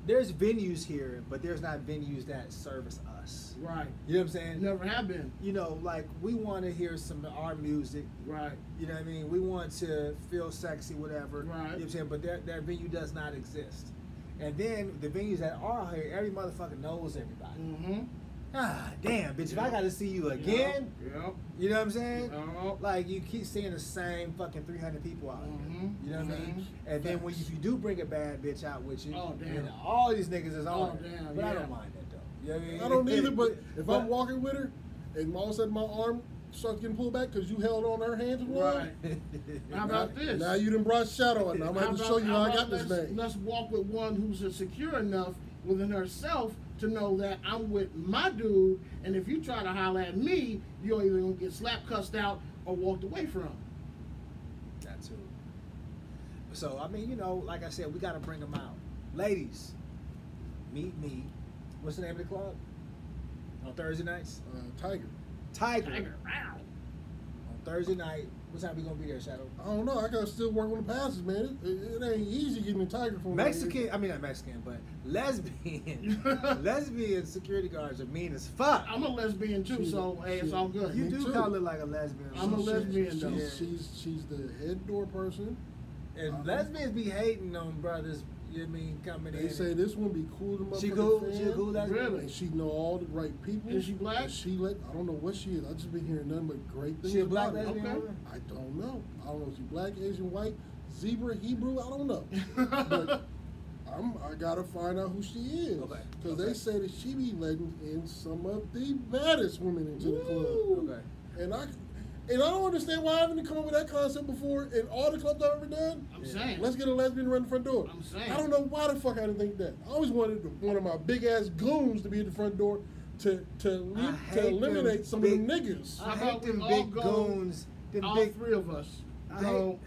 There's venues here, but there's not venues that service us. Right. You know what I'm saying? Never have been. You know, like we want to hear some of our music. Right. You know what I mean? We want to feel sexy, whatever. Right. You know what I'm saying? But that venue does not exist. And then the venues that are here, every motherfucker knows everybody. Mm-hmm. Ah, damn, bitch! If I Yep. gotta see you again, Yep. you know what I'm saying? Yep. Like you keep seeing the same fucking 300 people out here. Mhm. You know what I mean? Mhm. And then when if you do bring a bad bitch out with you, Oh, damn. then all these niggas is on Oh, it. damn, But I yeah. don't mind that though. You know what I mean? I don't either, but if I'm walking with her and all of a sudden my arm starts getting pulled back because you held on her hands and Right. How about now, this? Now you done brought shadow and I'm gonna have to show you how I got this let's, name. let's walk with one who's secure enough within herself to know that I'm with my dude, and if you try to holler at me, you're either gonna get slapped, cussed out, or walked away from. That too. So I mean, you know, like I said, we gotta bring them out. Ladies, meet me. What's the name of the club? On Thursday nights? Tiger. Tiger. Tiger, wow. On Thursday night. What time we gonna be there, Shadow? I don't know. I gotta still work on the passes, man. It ain't easy getting a Tiger from Mexican, I mean not Mexican, but lesbian security guards are mean as fuck. I'm a lesbian too, so hey, it's all good. You Me do too. kind of look like a lesbian. I'm a lesbian, though. She's the head door person. And lesbians be hating on brothers, you know what I mean, coming in. They say this one be cool to motherfucking she cool, fan. she a cool lesbian. Really? And she know all the right people. Is she black? And she I don't know what she is. I just been hearing nothing but great things She a black about her. lesbian Okay. woman? I don't know. I don't know if she black, Asian, white, zebra, Hebrew. I don't know. But I gotta find out who she is. Okay. Because Okay. they say that she be letting in some of the baddest women into the club. Okay. And I don't understand why I haven't come up with that concept before in all the clubs I've ever done. I'm Yeah. saying. Let's get a lesbian to run the front door. I'm saying. I don't know why the fuck I didn't think that. I always wanted one of my big ass goons to be at the front door to hate eliminate them some big- of them niggas. I How hate about we them all big go- goons. Them all big. three of us I go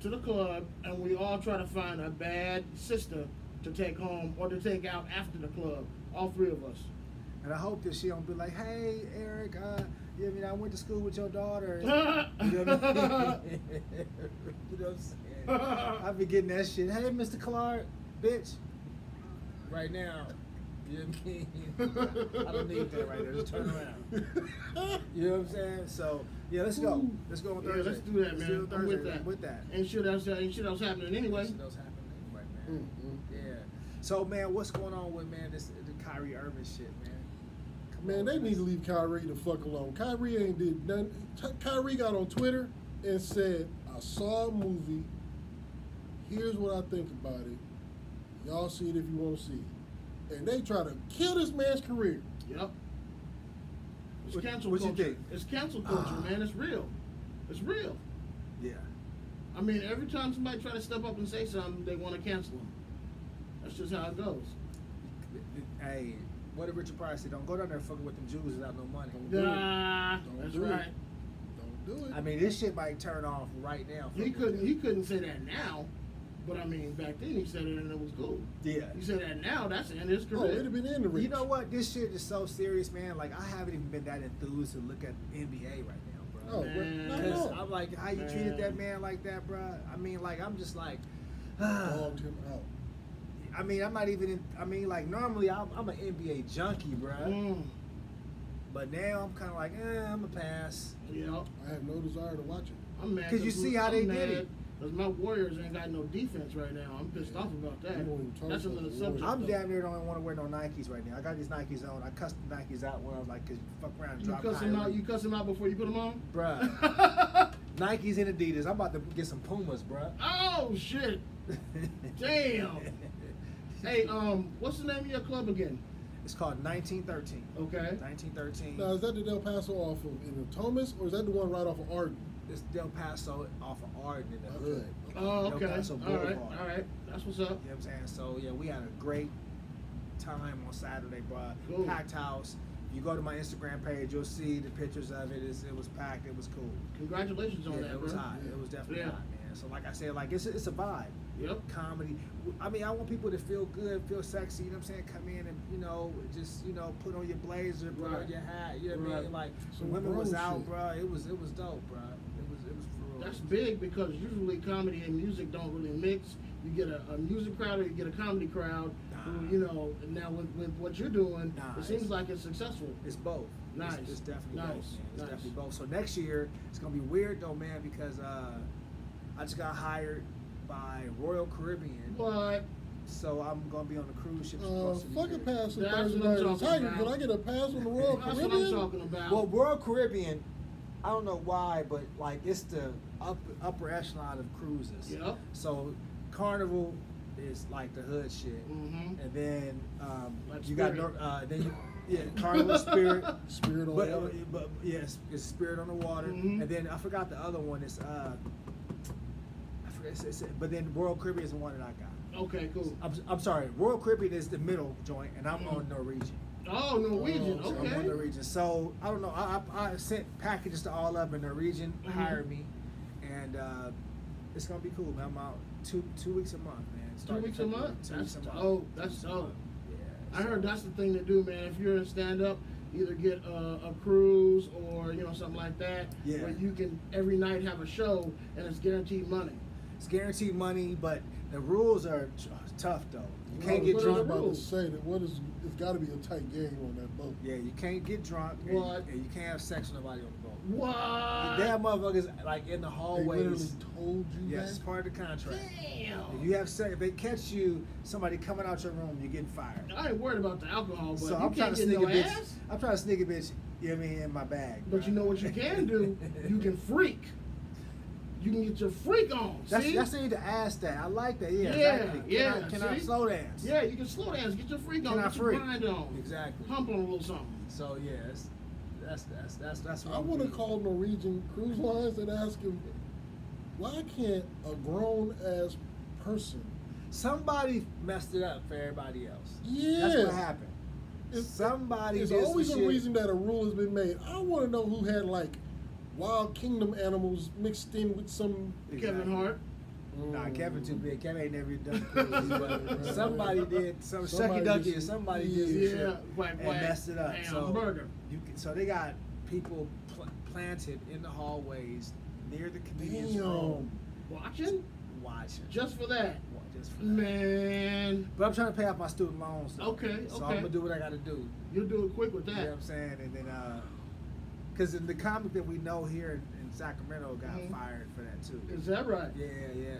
to the club, and we all try to find a bad sister to take home or to take out after the club. All three of us. And I hope that she don't be like, hey, Eric, you know what I mean? I went to school with your daughter. You know what I mean? You know what I'm saying? I be getting that shit. Hey, Mr. Clark, bitch. Right now. You know what I mean? I don't need that right now. Just turn around. You know what I'm saying? So, yeah, let's go. Ooh. Let's go on Yeah, Thursday. let's do that, Let's man. do it I'm with Thursday. that. I'm with that. Ain't shit else happening anyway. Shit else happening anyway, man. Mm-hmm. Yeah. So, man, what's going on with, man, the Kyrie Irving shit, man? Come Man, on, they need to leave Kyrie the fuck alone. Kyrie ain't did nothing. Kyrie got on Twitter and said, I saw a movie. Here's what I think about it. Y'all see it if you want to see it. And they try to kill this man's career. Yep. It's What- cancel what you culture. think? It's cancel culture, man. It's real. It's real. Yeah. I mean, every time somebody try to step up and say something, they want to cancel them. That's just how it goes. Hey, what did Richard Pryor say? Don't go down there fucking with them Jews without no money. Don't do it. Nah, Don't that's do it. right. Don't do it. I mean, this shit might turn off right now. He couldn't say that now, but I mean, back then he said it and it was cool. Yeah. He said that now, that's the end of his Oh, career. it'd have been in the rich. You know what? This shit is so serious, man. Like, I haven't even been that enthused to look at NBA right now, Oh, bro. but not at Because all. I'm like, how you treated that man like that, bro? I mean, like, I'm just like, Dogged him out. I mean, I'm not even in, I mean, like, normally I'm an NBA junkie, bro. Mm, But now I'm kind of like, I'm a pass. you know, I have no desire to watch it. I'm mad. 'Cause you see how they did it. Because my Warriors ain't got no defense right now. I'm pissed off about that. We won't even talk That's about another the subject. I'm though. damn near don't want to wear no Nikes right now. I got these Nikes on. I cussed the Nikes out when I was like, cause fuck around and You drop cuss him out. You cuss him out before you put him on. Bruh. Nikes and Adidas. I'm about to get some Pumas, bruh. Oh shit! Damn. Hey, what's the name of your club again? It's called 1913. Okay. 1913. Now, is that the Del Paso off of in the Thomas, or is that the one right off of Arden? It's Del Paso off of Arden in the Okay. hood. Oh, Del okay. Paso All Boulevard. right. All right. That's what's up. You know what I'm saying? So yeah, we had a great time on Saturday, bruh. Cool. Packed house. You go to my Instagram page, you'll see the pictures of it. It was packed. It was cool. Congratulations on Yeah, that, it was bro. hot. It was definitely Yeah. hot, man. So like I said, like it's a vibe. Yep. Comedy. I mean, I want people to feel good, feel sexy. You know what I'm saying? Come in and just put on your blazer, put on Right. your hat. You know what I Right. mean? Like Some when women was bro out, shit. bro. It was dope, bro. It was for real. That's big because usually comedy and music don't really mix. You get a music crowd or you get a comedy crowd. Who, now with what you're doing, Nah, it seems it's- like it's successful. It's both. Nice. It's definitely Nice. both, man. It's Nice. definitely both. So next year it's gonna be weird though, man, because I just got hired by Royal Caribbean What? so I'm gonna be on the cruise ship. supposed to be Fucking here. pass on That's Thursday what I'm night. talking Tiger, about. can I get a pass on the Royal That's Caribbean? what I'm talking about. Well, Royal Caribbean, I don't know why, but like it's the upper echelon of cruises. Yep. So Carnival is like the hood shit, Mhm. and then Like you got Spirit. Carnival Spirit. Spirit on But, water. but yes, it's Spirit on the Water, Mhm. and then I forgot the other one. It's I forget. But then Royal Caribbean is the one that I got. Okay, cool. I'm sorry. Royal Caribbean is the middle joint, and I'm on Norwegian. Oh, Norwegian. Oh, so I'm on Okay. Norwegian. So I don't know. I sent packages to all of them, and Norwegian Mhm. hired me, and it's gonna be cool, man. I'm out 2 weeks a month, man. 2 Starting weeks a February, month. 2 That's weeks a month. dope. That's 2 weeks a dope. month. Yeah. I heard so- that's the thing to do, man. If you're in stand up, either get a cruise or something like that, Yeah. where you can every night have a show and it's guaranteed money. It's guaranteed money, but the rules are tough though. You I can't was get what are just the drunk. about to rules? say that it's got to be a tight game on that boat. Yeah, you can't get drunk. and- What? And you can't have sex with nobody on the boat. What? The damn motherfuckers like in the They hallways. literally told you Yes, it's that. part of the contract. Damn. If you have sex, if they catch you, somebody coming out your room, you're getting fired. I ain't worried about the alcohol, but So you I'm trying can't to get sneak no a bitch. ass. I'm trying to sneak a bitch. You know what I mean, in my bag. But you know what you can do? You can freak. You can get your freak on. That's see? that's need to ask that. I like that. Yeah, Yeah, exactly. yeah, Can I see? slow dance? Yeah, you can slow dance, get your freak on, Can I get your freak? grind on. Exactly. Hump on a little something. So yeah, that's what I I'm want to doing. call Norwegian Cruise Lines and ask them, why can't a grown ass person? Somebody messed it up for everybody else. Yeah. That's what happened. It's- Somebody There's did always a some shit. reason that a rule has been made. I want to know who had like Wild Kingdom animals mixed in with some. Kevin Hart. Nah, Kevin too big. Kevin ain't never done Right, cruises, but right, somebody right. did. Some Somebody Shucky Ducky just- or somebody yeah. did some shit Yeah, whack, and whack, messed it up. So hamburger. so they got people planted in the hallways near the comedian's Damn. room Watching? watching. Just for that. Just for that. Man, But I'm trying to pay off my student loans. Though. Okay, So okay. I'm gonna do what I gotta do. you'll do it quick with You know that. what I'm saying? And then, because the comic that we know here in Sacramento got Mhm. fired for that too. Is that right? Yeah.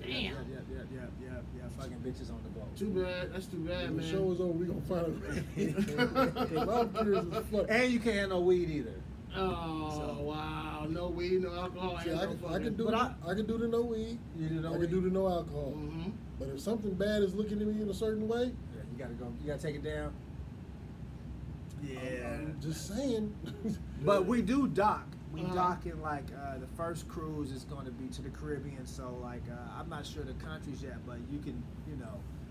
Damn. Yeah. Fucking bitches on the boat. Too bad. That's too bad, When the man. show is over, we gonna find out. 'Cause I'm curious as fuck. And you can't have no weed either. Oh, So- wow. No weed, no alcohol. See, ain't I no can fucking- do But I can do the no weed. You do no I weed. can do the no alcohol. Mhm. But if something bad is looking at me in a certain way, Yeah, you gotta go. You gotta take it down. Yeah. I'm just saying. But we do dock. We Uh-huh. dock in like the first cruise is going to be to the Caribbean. So like I'm not sure the countries yet, but you can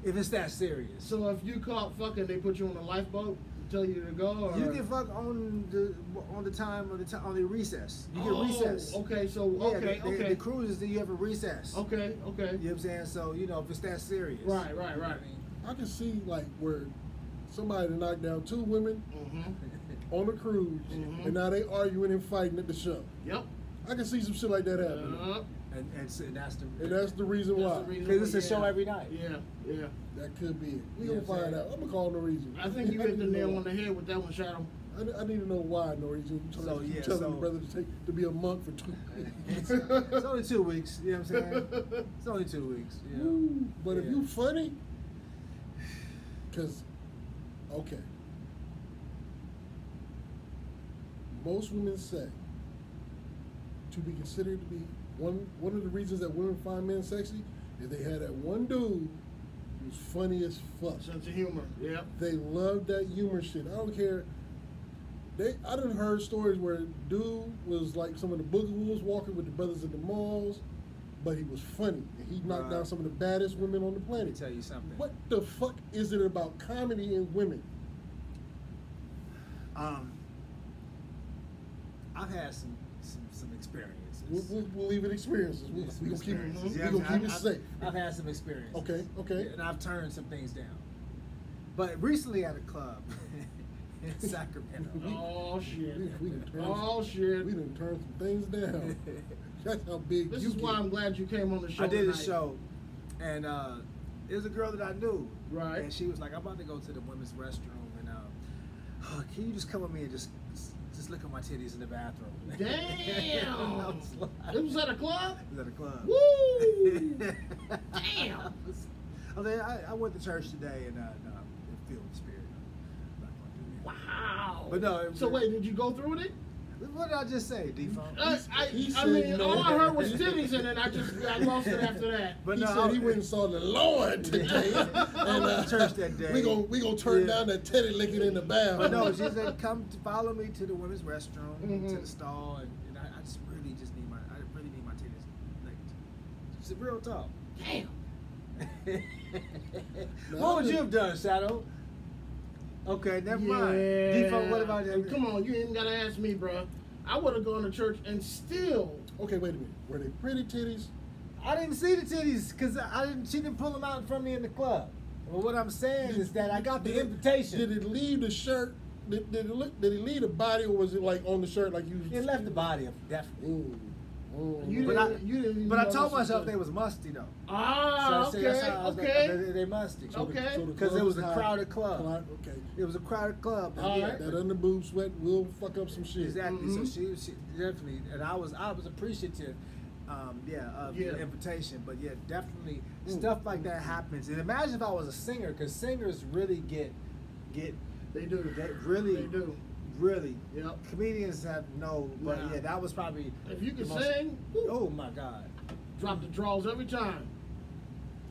if it's that serious. So if you caught fucking, they put you on a lifeboat and tell you to go, or You can fuck on the time on the recess. You get Oh, recess. Okay, so Yeah, okay, the okay, cruises, then you have a recess. okay, okay. You know what I'm saying? So if it's that serious. Right, right, You know what right. I mean? I can see like where somebody knocked down 2 women Mm-hmm. on a cruise, Mhm. and now they arguing and fighting at the show. Yep. I can see some shit like that happening, Yup. And that's the and that's the reason That's why. the reason because it's a why, show every night. Yeah, yeah. That could be it. We You know gonna what I'm find saying? out. I'm gonna call Norwegian. I think you I hit the need to nail know on the head with that one, Shadow. I need to know why Norwegian. You So, yeah, telling so- your brother to be a monk for 2 It's, weeks. it's only 2 weeks. You know what I'm saying? It's only 2 weeks. You know? Woo. But if Yeah. you funny, because okay, most women say to be considered to be one of the reasons that women find men sexy is they had that one dude who was funny as fuck. Sense of humor. Yep. They love that humor shit. I don't care. I done heard stories where dude was like some of the boogawoos walking with the brothers at the malls, but he was funny and he knocked Right. down some of the baddest women on the Let me planet. tell you something. What the fuck is it about comedy and women? I've had some experiences. We'll leave it experiences. We Some gonna keep it. experiences. We Yeah, gonna keep it I've- safe. I've had some experiences. Okay, okay. Yeah, and I've turned some things down. But recently at a club in Sacramento. Oh shit. We done turned Oh shit. We done turned some things down. That's how big This you is why get. I'm glad you came on the show. I did a tonight. show, and it was a girl that I knew. Right. And she was like, "I'm about to go to the women's restroom, and can you just come with me and just look at my titties in the bathroom?" Damn. I was like- It was at a club? It was at a club. Woo! Damn. I went to church today and it filled the spirit. I'm not gonna do that. Wow. But no. So wait, did you go through with it? What did I just say, D-Funk? I said mean, no. all I heard was titties, and then I lost it after that. But He no, said he went and saw the Lord today. I went to church that day. We gonna turn Yeah. down that teddy licking in the bathroom. But no, she said, "Come to follow me to the women's restroom, Mhm. to the stall," and I just really need my titties licked. It's a real talk. Damn. What would you have done, Shadow? Okay, never mind. D-Funk, what about that? Come on, you ain't gotta ask me, bro. I would have gone to church and still. Okay, wait a minute. Were they pretty titties? I didn't see the titties because she didn't pull them out in front of me in the club. Well, what I'm saying is that I got the invitation. Did it leave the shirt? Did it leave the body, or was it like on the shirt like you? It left the body, definitely. Ooh. Ooh. You But I, didn't- you didn't but I know told this myself was they good. was musty though. Ah, So I said, that's okay, how I was okay. like, they musty. Okay. the 'Cause club it was was a hot. crowded club. Okay. It was a crowded club. All yeah, right. That under boob sweat will fuck up some shit. Exactly. Mhm. So she definitely, and I was appreciative, of Yeah. the invitation. But yeah, definitely Mm. stuff like that happens. And imagine if I was a singer, because singers really get They do. they really They do. really. Yep. Comedians have no, but Nah. yeah, that was probably. If you the can most- sing, woo, Oh my God. drop the draws every time.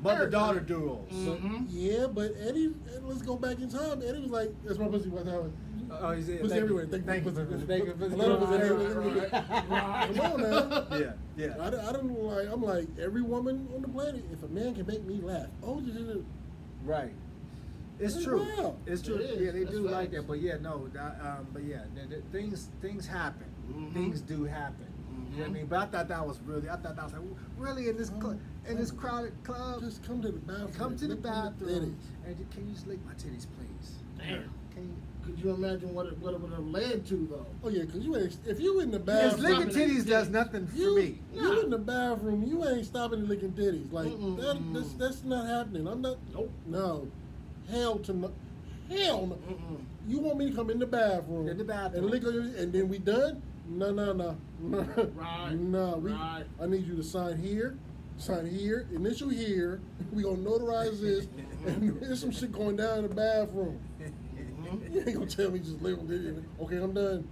Mother daughter duos. Mhm. Yeah, but Eddie, let's go back in time. Eddie was like, "That's my pussy." What's happening? Oh, he's Pussy everywhere. Thank you. Thank you. A lot of us are Right, right. Come on now. Yeah, yeah. I don't like. I'm like every woman on the planet. If a man can make me laugh, Right. It's That's true. wild. It's true. It is. Yeah, they That's do like facts. that. But yeah, no. But yeah, things happen. Mhm. Things do happen. You know what I mean? But I thought that was really. I thought that was like really in this crowded club. just come to the bathroom. Come to the Lick my bathroom titties. and can you just lick my titties, please? Damn. Can you? Could you imagine what it would have led to, though? Oh yeah, cause you ain't. If you in the Yes, bathroom, licking stopping at titties the does titties. nothing for you me. you in the bathroom, you ain't stopping and licking titties. Like Mm-mm. that's not happening. I'm not. Nope. No, hell to no. Hell no. Mm-mm. You want me to come in the bathroom? In the bathroom. And lick on your, and then we done? No. Right. No, Right. I need you to sign here, initial here. We gonna notarize this, and there's some shit going down in the bathroom. You ain't gonna tell me just live with it. Okay, I'm done.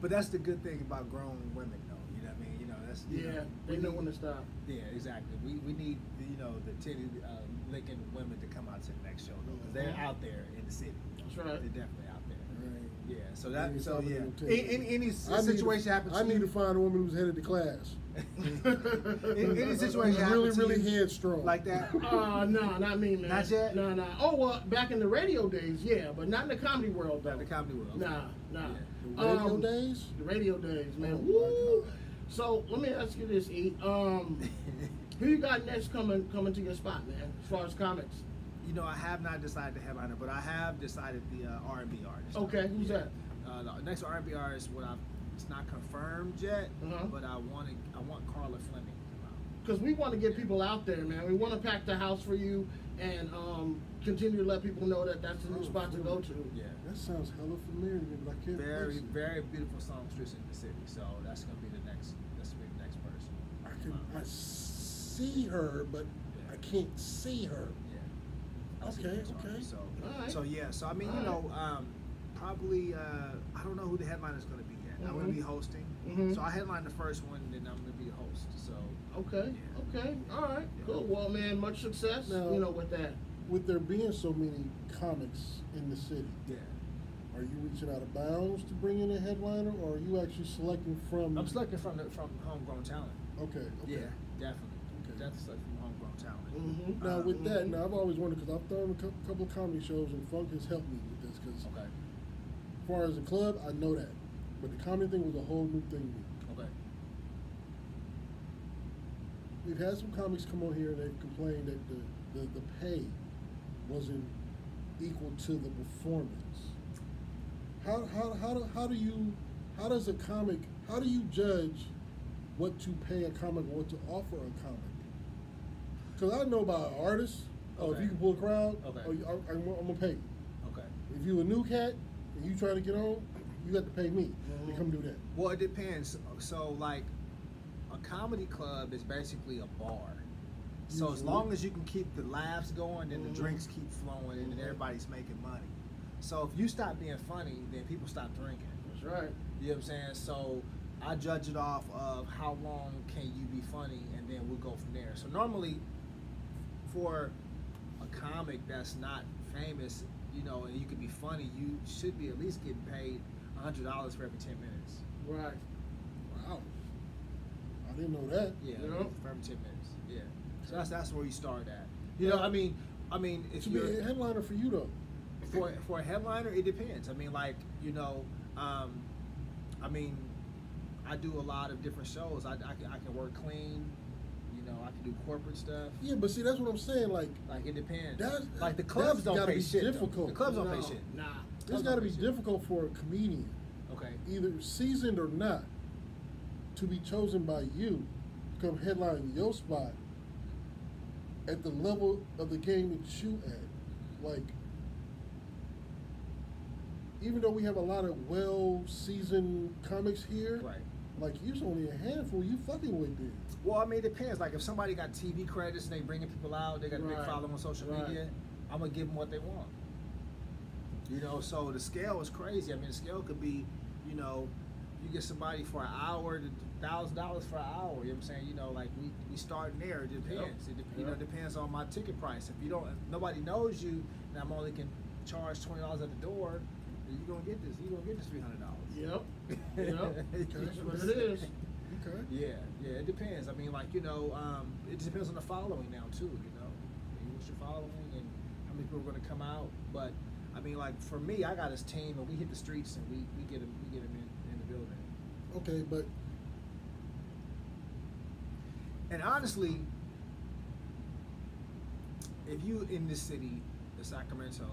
But that's the good thing about grown women, though. You know what I mean? You know, that's Yeah, they know when to stop. Yeah, exactly. We need the titty licking women to come out to the next show though, because they're out there in the city. That's right. They're definitely out there. Right. Yeah. So You that. ain't So stopping yeah. no titties. Any I need situation to, happens. I need to find a woman who's headed to class. Any situation Who's really, happens to really you headstrong. like that. No, not me, man. Not yet? No. Oh, well, back in the radio days, yeah, but not in the comedy world, though. Not the comedy world. Nah. The radio days. The radio days, man. Oh, my Woo! God. So let me ask you this, E. Who you got next coming to your spot, man? As far as comics. You know, I have not decided the headliner, but I have decided the R&B artist. Okay, who's that? The next R&B artist, it's not confirmed yet, Uh-huh. but I want Carla Fleming to come out. Because we want to get people out there, man. We want to pack the house for you and continue to let people know that that's the new spot to go to. Yeah. That sounds hella familiar to me, but I can't. Very, place it. very beautiful songstress in the city. So that's gonna be the next person. I see her, but I can't see her. Yeah. That's the Okay, next okay. artist. So, Alright. so yeah. So I mean, you know, probably I don't know who the headliner is gonna be yet. I'm gonna be hosting. Mhm. So I headline the first one, and then I'm gonna be a host. So Okay, Yeah. okay, all right, Yeah. cool. Well, man, much success, Now- with that. With there being so many comics in the city, yeah. are you reaching out of bounds to bring in a headliner, or are you actually selecting from? I'm selecting from homegrown talent. Okay. Okay. Yeah, definitely. Okay. Definitely selecting from homegrown talent. Mm-hmm. Now with that, Mhm. now I've always wondered because I've thrown a couple of comedy shows and Funk has helped me with this because Okay. as far as the club, I know that, but the comedy thing was a whole new thing to me. Okay. We've had some comics come on here and they've complained that the pay wasn't equal to the performance. How do you judge what to pay a comic or what to offer a comic? Because I know about artists. Oh, if Okay. you can pull a crowd, Okay. oh, I'm gonna pay you. Okay. If you a new cat and you trying to get on, you got to pay me to come do that. Well, it depends. So, like, a comedy club is basically a bar. So as Usually. long as you can keep the laughs going, then the Mhm. drinks keep flowing, and then everybody's making money. So if you stop being funny, then people stop drinking. That's right. You know what I'm saying? So I judge it off of how long can you be funny, and then we'll go from there. So normally, for a comic that's not famous, you know, and you could be funny, you should be at least getting paid $100 for every 10 minutes. Right. Wow. I didn't know that. Yeah, Yeah. for every 10 minutes. Yeah. So that's where you start at. You know, I mean, if To be you're a headliner for you though. for a headliner, it depends. I mean, like, you know, I mean, I do a lot of different shows. I can work clean. You know, I can do corporate stuff. Yeah, but see, that's what I'm saying. Like, Like, it depends. That's- Like, the clubs that's don't gotta pay be shit. though. difficult. The clubs don't No, pay shit. Nah. it's got to be difficult for a comedian, Okay. either seasoned or not, to be chosen by you to come headline your spot at the level of the game that you at. Like, even though we have a lot of well-seasoned comics here, Right. like, you's only a handful you fucking with there. Well, I mean, it depends. Like, if somebody got TV credits and they bringing people out, they got a big Right. following on social Right. media, I'm gonna give them what they want. You know, so the scale is crazy. I mean, the scale could be, you know, you get somebody for an hour to $1,000 for an hour. You know what I'm saying? You know, like we starting there. It depends. You know, it depends on my ticket price. If nobody knows you, and I'm only can charge $20 at the door, then you gonna get this. You gonna get this $300. Yep. Yep. That's what it is. Okay. Yeah, it depends. I mean, like, you know, it depends on the following now too. You know, what's your following and how many people are going to come out. But I mean, like, for me, I got this team, and we hit the streets and we get them in the building. Okay, but And honestly, if you in this city, the Sacramento,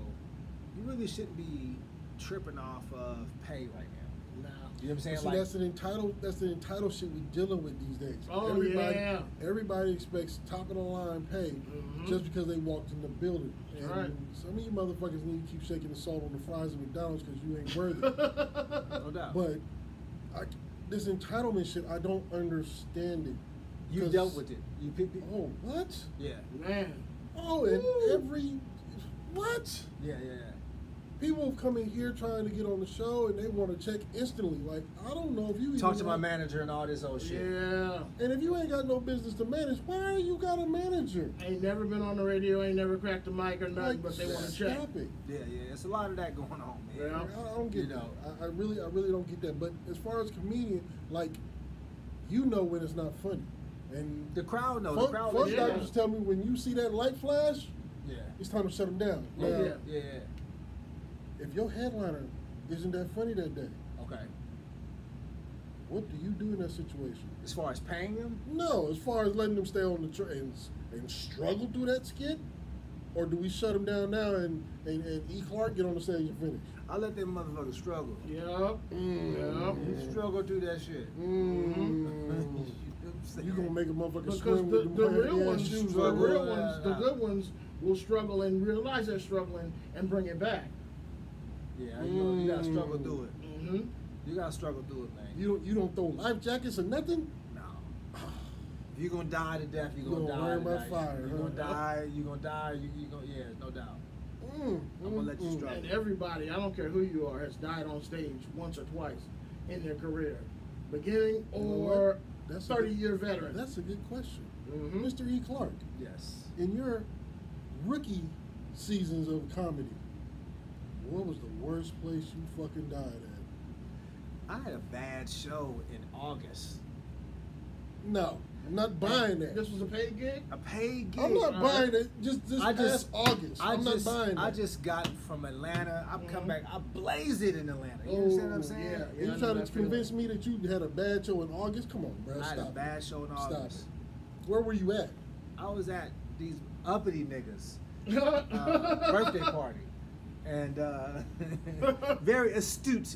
you really shouldn't be tripping off of pay right now. Nah. You know what I'm saying? see, that's the entitled shit we dealing with these days. Oh, yeah. Everybody expects top of the line pay Mhm. just because they walked in the building. That's And right. some of you motherfuckers need to keep shaking the salt on the fries at McDonald's because you ain't worthy. no doubt. But this entitlement shit, I don't understand it. you 'Cause- dealt with it. You people. Oh, what? Yeah, Man. Oh, and Woo. what? yeah. People come in here trying to get on the show and they want to check instantly. Like, I don't know if you Talk even to my have- manager and all this old shit. Yeah. And if you ain't got no business to manage, why you got a manager? Ain't never been on the radio, ain't never cracked a mic or nothing, Like, but they want to check. stop it. Yeah. It's a lot of that going on, man. Yeah. I don't get You know. that. I really don't get that. But as far as comedian, like, you know when it's not funny. And The crowd knows. funk, The crowd funk knows. yeah. doctors tell me when you see that light flash, Yeah. it's time to shut them down. Yeah. Now, Yeah. if your headliner isn't that funny that day, Okay. what do you do in that situation? As far as paying them, No, as far as letting them stay on the train and struggle through that skit, or do we shut them down now and E. Clark get on the stage and finish? I let them motherfuckers struggle. Yep. Yep. You struggle through that shit. Mm. You gonna make a motherfucker Because swim the with them real ass ones, shoes the on. real ones, the good ones will struggle and realize they're struggling and bring it back. Yeah, you gotta struggle through it. Mm-hmm. You gotta struggle through it, man. You don't throw life jackets or nothing. No. If you're gonna die to death, you're You gonna gonna die. learn by tonight. fire, You're huh? gonna die. You're gonna die. You gonna no doubt. I'm gonna let you struggle. And everybody, I don't care who you are, has died on stage once or twice in their career, beginning You know or what? That's a 30-year veteran. That's a good question, Mhm. Mr. E. Clark. Yes. In your rookie seasons of comedy, what was the worst place you fucking died at? I had a bad show in August. No, I'm not buying that. This was a paid gig? A paid gig. I'm not All buying right. it. Just this I past August. I'm not buying that. I just got from Atlanta. I've come Mhm. back. I blazed it in Atlanta. You Oh, understand what I'm saying? yeah. You I know trying that to convince feeling. me that you had a bad show in August? Come on, bro. I had Stop a it. bad show in Stop August. it. Where were you at? I was at these uppity niggas' birthday birthday party, and very astute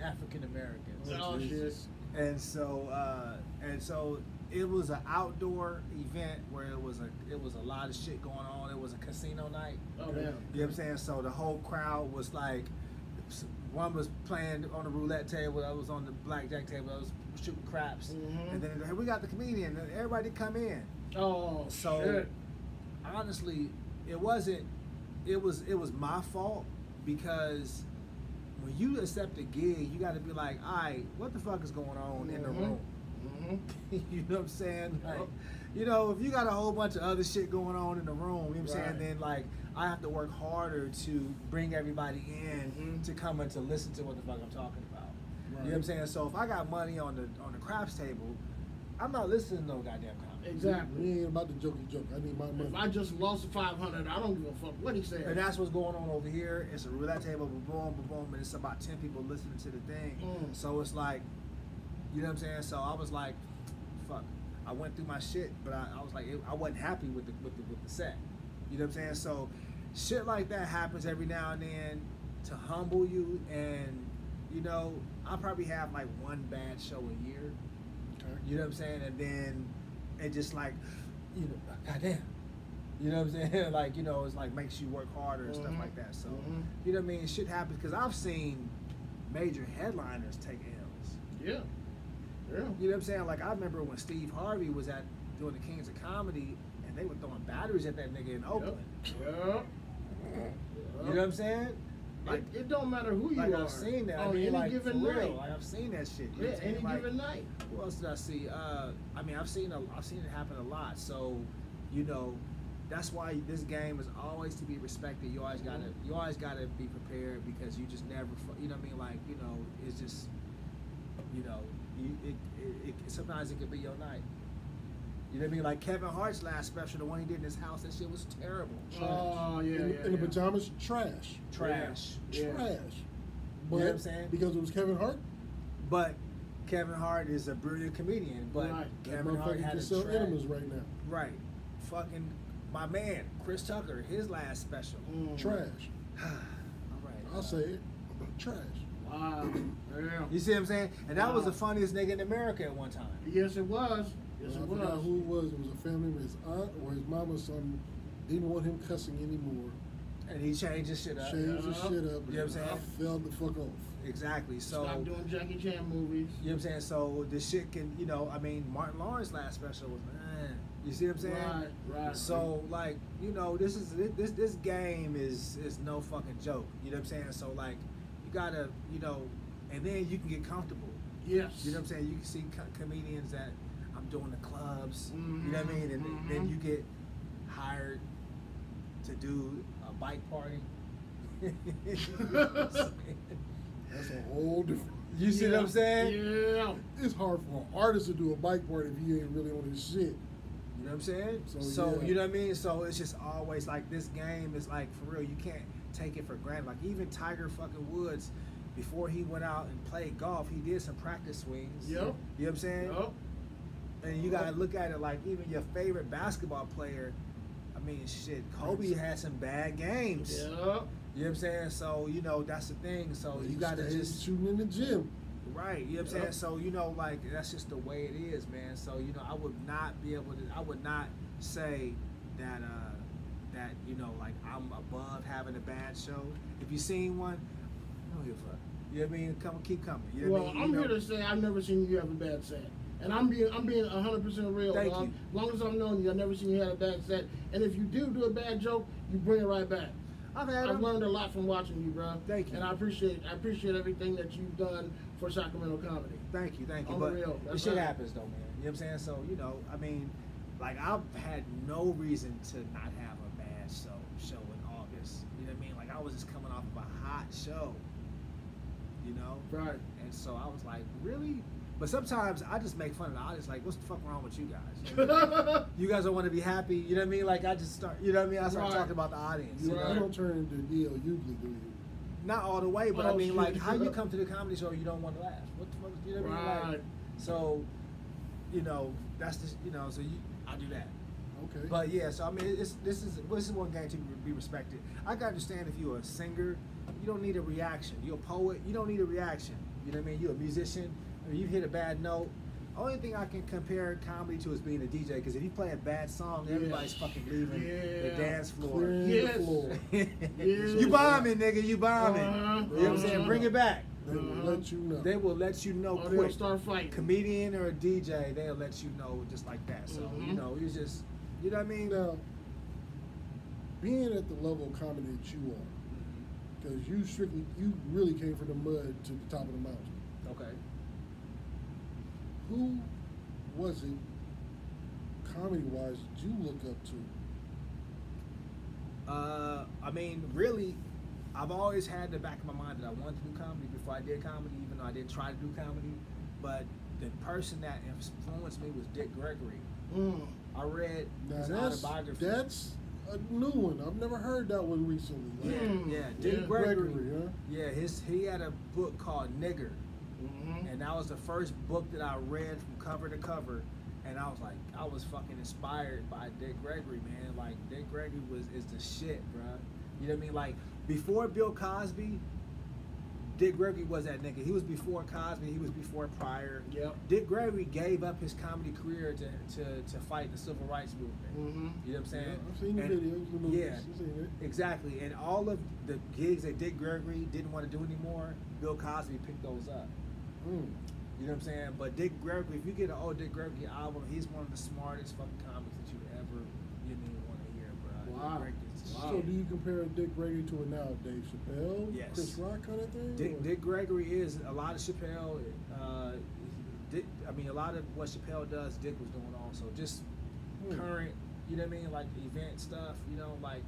African Americans. Oh, shit. And so it was an outdoor event where it was a lot of shit going on. It was a casino night. Oh, damn. You know what I'm saying? So the whole crowd was like, one was playing on the roulette table, I was on the blackjack table, I was shooting craps, Mhm. and then hey, we got the comedian, and everybody come in. Oh, So shit. honestly, it wasn't. It was my fault because when you accept a gig, you got to be like, all right, what the fuck is going on in the room? You know what I'm saying? Like, Yep. you know, if you got a whole bunch of other shit going on in the room, you know what I'm saying? Right. Then like I have to work harder to bring everybody in to come and to listen to what the fuck I'm talking about. You know what I'm saying? So if I got money on the craps table, I'm not listening to no goddamn comedy. Exactly. We ain't about the jokey joke. I need my money. If I just lost 500, I don't give a fuck what he said. And that's what's going on over here. It's a roulette table, boom, boom, boom, and it's about 10 people listening to the thing. So it's like, you know what I'm saying? So I was like, fuck. I went through my shit, but I was like, I wasn't happy with the set. You know what I'm saying? So shit like that happens every now and then to humble you, and you know, I probably have like one bad show a year. Okay. You know what I'm saying? And then it just like, you know, goddamn. You know what I'm saying? Like, you know, it's like makes you work harder and stuff like that. So, you know what I mean? Shit happens because I've seen major headliners take L's. Yeah. Yeah. You know what I'm saying? Like, I remember when Steve Harvey was doing the Kings of Comedy and they were throwing batteries at that nigga in Oakland. Yep. You know what I'm saying? Like, it don't matter who you like are. I've seen that. On I mean, any like, given for real. night. Like, I've seen that shit. You know Yeah, what I'm saying? any Like, given night. who else did I see? I mean, I've seen it happen a lot. So, you know, that's why this game is always to be respected. You always gotta be prepared because you just never, you know what I mean? Like, you know, it's just, you know, sometimes it could be your night. You know what I mean? Like Kevin Hart's last special, the one he did in his house, that shit was terrible. Oh, yeah, in the pajamas, trash. Trash. Yeah. Trash. But You know what I'm saying? because it was Kevin Hart, But Kevin Hart is a brilliant comedian. But Right. that Kevin Hart motherfucker had can a sell trash. enemas right now. Right. Fucking my man, Chris Tucker, his last special. Trash. All right. I'll say it. Trash. Wow. Yeah. You see what I'm saying? And that was Wow. the funniest nigga in America at one time. Yes, it was. Yes, I it forgot was. who it was. It was a family member, his aunt or his mama or something. Didn't want him cussing anymore. And he changed his shit up. Changed his shit up. You know what I'm saying? I fell the fuck off. Exactly. So Stop doing Jackie Chan movies. you know what I'm saying? So the shit can, you know, I mean, Martin Lawrence's last special was, you see what I'm saying? Right. So like, you know, this game is no fucking joke. You know what I'm saying? So like, you gotta, you know, and then you can get comfortable. Yes. You know what I'm saying? You can see comedians that I'm doing the clubs. You know what I mean? And then you get hired to do a bike party. You know what I'm saying? That's a whole different. You see what I'm saying? Yeah. It's hard for an artist to do a bike party if he ain't really on his shit. You know what I'm saying? So, yeah. You know what I mean? So it's just always like this game is like for real. You can't take it for granted. Like even Tiger fucking Woods, before he went out and played golf, he did some practice swings. Yep. You know what I'm saying? Yep. And you gotta look at it like even your favorite basketball player. I mean, shit, Kobe had some bad games. Yep. You know what I'm saying? So you know that's the thing. So you gotta Stay just shooting in the gym. right. You know what I'm saying? Yep. So you know, like that's just the way it is, man. So you know, I would not be able to. I would not say that that you know, like I'm above having a bad show. If you seen one, I don't give a fuck. You know what I mean? Keep coming. You know Well, what I mean? I'm You here know? to say I've never seen you have a bad set, and I'm being 100% real. Thank dog. you. As long as I've known you, I've never seen you have a bad set. And if you do a bad joke, you bring it right back. I've had I've them. learned a lot from watching you, bro. Thank you. And I appreciate everything that you've done for Sacramento comedy. Thank you. On But the real, the that's shit right. happens though, man. You know what I'm saying? So you know, I mean, like I've had no reason to not have a bad show in August. You know what I mean? Like I was just coming off of a hot show. You know? Right. And so I was like, really? But sometimes I just make fun of the audience, like, what's the fuck wrong with you guys? You know? You guys don't want to be happy, you know what I mean? Like I just start, you know what I mean? I start Right. talking about the audience. You, You Right. know? you don't turn into D.L. Hughley, do you? Not all the way, but I Oh, mean, shit. like, how you come to the comedy show, you don't want to laugh? What the fuck? You know what I mean? Right. Like, so, you know, that's just, you know, so I do that. Okay. But yeah, so I mean, this is one game to be respected. I can understand if you're a singer, you don't need a reaction. You're a poet, you don't need a reaction. You know what I mean? You're a musician, I mean, you hit a bad note. Only thing I can compare comedy to is being a DJ, because if you play a bad song, everybody's fucking leaving the Yeah. dance floor. Clearing Yes. the floor. You bombing, nigga, you bombing. Uh-huh. You know what I'm saying? Uh-huh. Bring it back. They will let you know. They will let you know Or quick. they'll start fighting. Comedian or a DJ, they'll let you know just like that. So you know, it's just, you know what I mean? Now, being at the level of comedy that you are, because you really came from the mud to the top of the mountain. Okay. Who was it, comedy-wise, that you look up to? I mean, really, I've always had the back of my mind that I wanted to do comedy before I did comedy, even though I didn't try to do comedy. But the person that influenced me was Dick Gregory. I read his autobiography. That's a new one. I've never heard that one recently. Dick Gregory. Huh? Yeah, he had a book called Nigger, and that was the first book that I read from cover to cover. And I was like, I was fucking inspired by Dick Gregory, man. Like, Dick Gregory is the shit, bro. You know what I mean? Like, before Bill Cosby, Dick Gregory was that nigga. He was before Cosby. He was before Pryor. Yep. Dick Gregory gave up his comedy career to fight the civil rights movement. You know what I'm saying? Yeah, I've seen the videos, the movies. Yeah, I've seen it. exactly. And all of the gigs that Dick Gregory didn't want to do anymore, Bill Cosby picked those up. You know what I'm saying? But Dick Gregory, if you get an old Dick Gregory album, he's one of the smartest fucking comics that you ever want to hear, bro. Wow. Dick Gregory's the So shit. do you compare Dick Gregory to a now Dave Chappelle, Yes. Chris Rock kind of thing? or- Dick Gregory is a lot of Chappelle. A lot of what Chappelle does, Dick was doing also. Just current, you know what I mean? Like event stuff, you know, like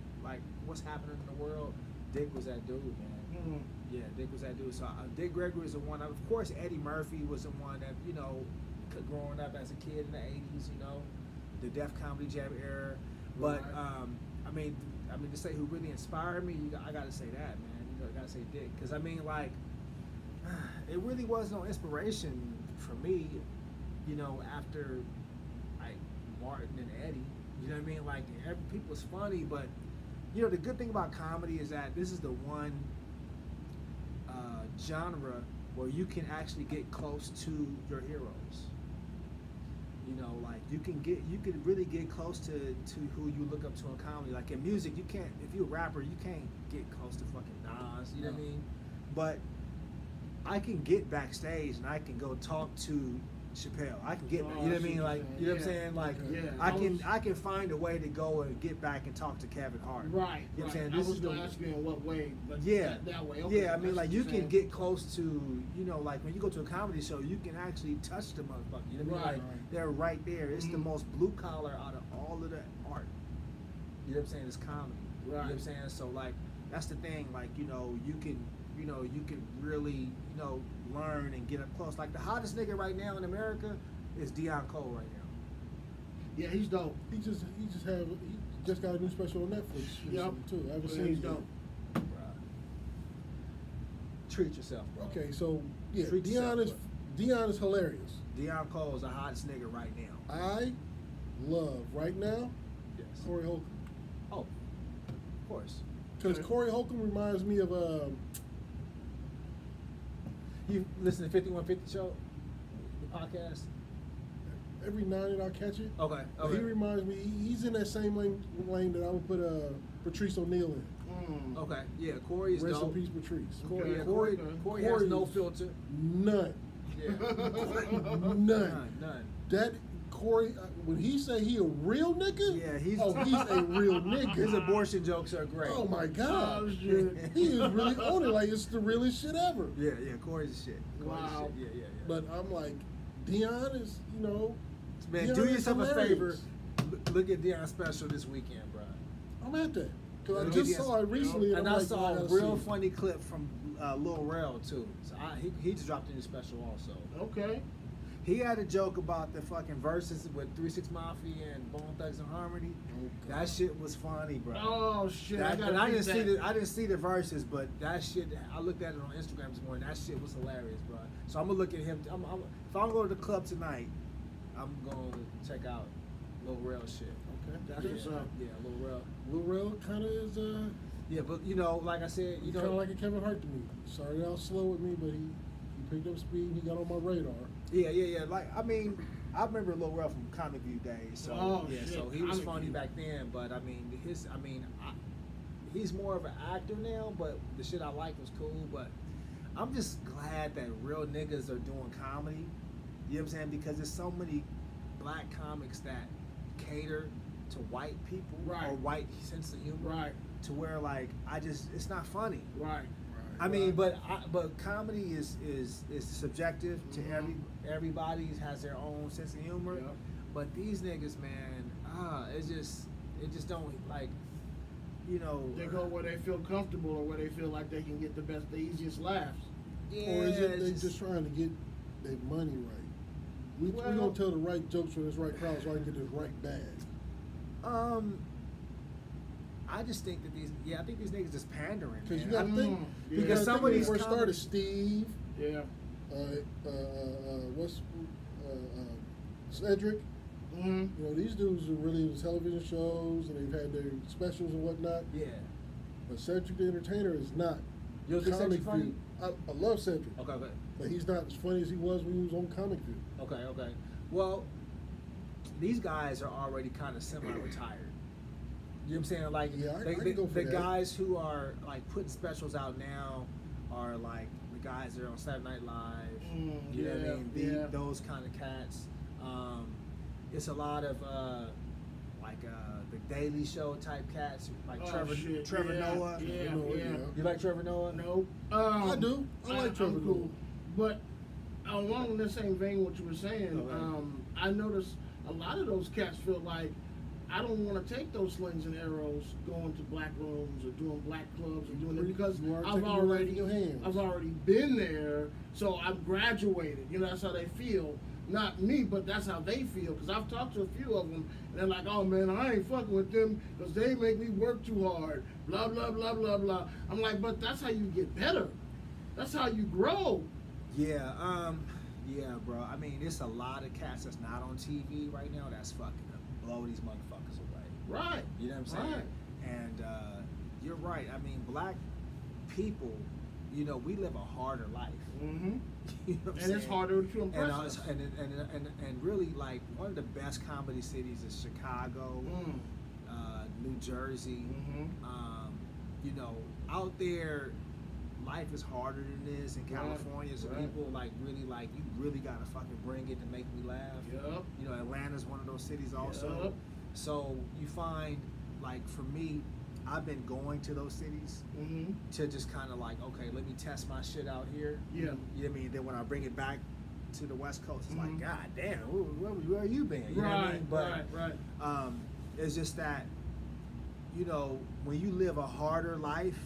what's happening in the world. Dick was that dude, man. Yeah, Dick was that dude. So Dick Gregory is the one. Of course, Eddie Murphy was the one that, you know, growing up as a kid in the '80s, you know, the Def Comedy Jam era. But I mean, to say who really inspired me, I gotta say that, man. You know, I gotta say Dick, because I mean, like, it really was no inspiration for me, you know, after like Martin and Eddie. You know what I mean? Like, people's funny, but you know, the good thing about comedy is that this is the one genre where you can actually get close to your heroes. You know, like you can really get close to who you look up to in comedy. Like in music, you can't, if you're a rapper, you can't get close to fucking Nas. You know what I mean? But I can get backstage and I can go talk to Chappelle. I can get, you know what I mean? Like, you know what I'm saying? Like, I can find a way to go and get back and talk to Kevin Hart. Right. You know what I'm saying? I was going to ask you in what way, but that way. Okay, yeah, I mean, like, what you you're can saying. get close to, you know, like, when you go to a comedy show, you can actually touch the motherfucker. You know what I mean? Like, they're right there. It's the most blue collar out of all of the art. You know what I'm saying? It's comedy. You know what I'm saying? So, like, that's the thing. Like, you know, you can really, you know, learn and get up close. Like, the hottest nigga right now in America is Deion Cole right now. Yeah, he's dope. He just got a new special on Netflix. Yep. Too. I haven't Yeah, seen he's it yet. dope. Treat yourself, bro. Okay, so yeah, Treat yourself, Deion is hilarious. Deion Cole is the hottest nigga right now. I love right now Yes. Corey Holcomb. Oh, of course. Because Corey Holcomb reminds me of You listen to 5150 show, the podcast? every now and then I catch it. Okay. But he reminds me. He's in that same lane that I would put Patrice O'Neal in. Okay. Yeah, Corey is Rest dope. in peace, Patrice. Corey, Okay. Corey has no filter. None. Yeah. None. That Corey, when he say he a real nigga, Yeah, he's a real nigga. His abortion jokes are great. Oh my God, Oh, shit. he is really on it like it's the realest shit ever. Yeah, Corey's the shit. Corey's the Wow. shit. Yeah. But I'm like, Deion is, you know, Man, Deion do is yourself a hilarious. favor. Look at Deion's special this weekend, bro. I'm at that because I Look just at Deion's- saw it recently, And I'm I like, saw a gotta real see it. funny clip from Lil Rel too. So he just dropped in his special also. Okay. He had a joke about the fucking verses with 3 6 Mafia and Bone Thugs and Harmony. That shit was funny, bro. Oh shit! That, I gotta and I beat didn't see that. I didn't see the verses, but that shit. I looked at it on Instagram this morning. That shit was hilarious, bro. So I'm gonna look at him. If I'm going to the club tonight, I'm gonna check out Lil Rel shit. Okay. That's what's up. Yeah, Lil Rel. Lil Rel kind of is Yeah, but you know, like I said, you kind of know, like a Kevin Hart to me. Started out slow with me, but he picked up speed and he got on my radar. yeah. Like I mean, I remember Lil Rel from Comic View days. So Oh, yeah, shit, so he was Comic funny View. back then. But I mean, he's more of an actor now. But the shit I like was cool. But I'm just glad that real niggas are doing comedy. You know what I'm saying? Because there's so many black comics that cater to white people Right. or white sense of humor, Right. to where like it's not funny. Right. I mean, but comedy is subjective to Mhm. everybody has their own sense of humor. Yep. But these niggas, man, it just don't like, you know. They go where they feel comfortable or where they feel like they can get the easiest laughs. Yeah, Or is it they it's just trying to get their money right? We Well- gonna tell the right jokes for this right crowd so I can get this right bag. I just think that I think these niggas just pandering. Because you man. got to think. Yeah. You Because gotta some think when of he these first started, comics- Steve, Yeah. what's Cedric. Mm-hmm. You know, these dudes are really in television shows and they've had their specials and whatnot. Yeah. But Cedric the Entertainer is not. You don't think Cedric Comic funny? View. I love Cedric. Okay. But he's not as funny as he was when he was on Comic View. Okay. Well, these guys are already kind of semi-retired. You know what I'm saying? Like, Yeah, I can go for the that. guys who are like putting specials out now are like the guys that are on Saturday Night Live. You know what I mean? Yeah. Those kind of cats. It's a lot of the Daily Show type cats, like Oh, Trevor shit. Trevor Yeah, Noah. yeah. Trevor Noah, yeah. You like Trevor Noah? No. I do. I like Trevor I'm cool. Noah. But along the same vein, what you were saying, Okay. I noticed a lot of those cats feel like I don't want to take those slings and arrows going to black rooms or doing black clubs or doing it because You are I've taking your life in already your hands. I've already been there, so I've graduated. You know, that's how they feel. Not me, but that's how they feel. Because I've talked to a few of them, and they're like, "Oh man, I ain't fucking with them because they make me work too hard." Blah blah blah blah blah. I'm like, but that's how you get better. That's how you grow. Yeah, bro. I mean, there's a lot of cats that's not on TV right now that's fucking blow these motherfuckers away. Right. You know what I'm saying? Right. And you're right. I mean, black people, you know, we live a harder life. Mm-hmm. You know what I'm And it's saying? harder to impress and, us. and really, like, one of the best comedy cities is Chicago, New Jersey. Mm-hmm. You know, out there, life is harder than this in Right, California. So right. people like you really gotta fucking bring it to make me laugh. Yup. You know, Atlanta's one of those cities also. Yup. So you find, like, for me, I've been going to those cities Mm-hmm. to just kind of like, okay, let me test my shit out here. Yeah. You know what I mean? Then when I bring it back to the West Coast, it's Mhm. like, God damn, where you been? You know what I mean? But right. it's just that, you know, when you live a harder life,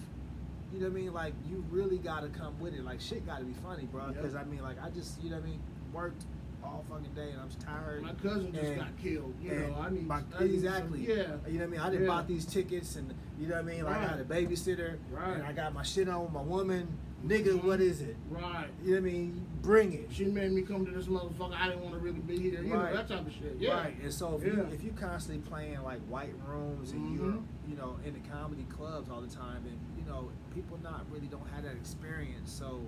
you know what I mean? Like, you really gotta come with it. Like, shit gotta be funny, bro. Yep. Because I mean, like, I just, you know what I mean, worked all fucking day and I'm tired. My cousin just And- got killed. You and know, I need exactly. Some, yeah. You know what I mean? I done Yeah. bought these tickets and you know what I mean? Like, I had a babysitter Right. and I got my shit on with my woman. Nigga, Mhm. what is it? Right. You know what I mean? Bring it. She made me come to this motherfucker. I didn't want to really be here. You Right. know, that type of shit. Yeah. Right. And so if Yeah. you constantly playing like white rooms and Mhm. you're, you know, in the comedy clubs all the time and, you know, people don't have that experience, so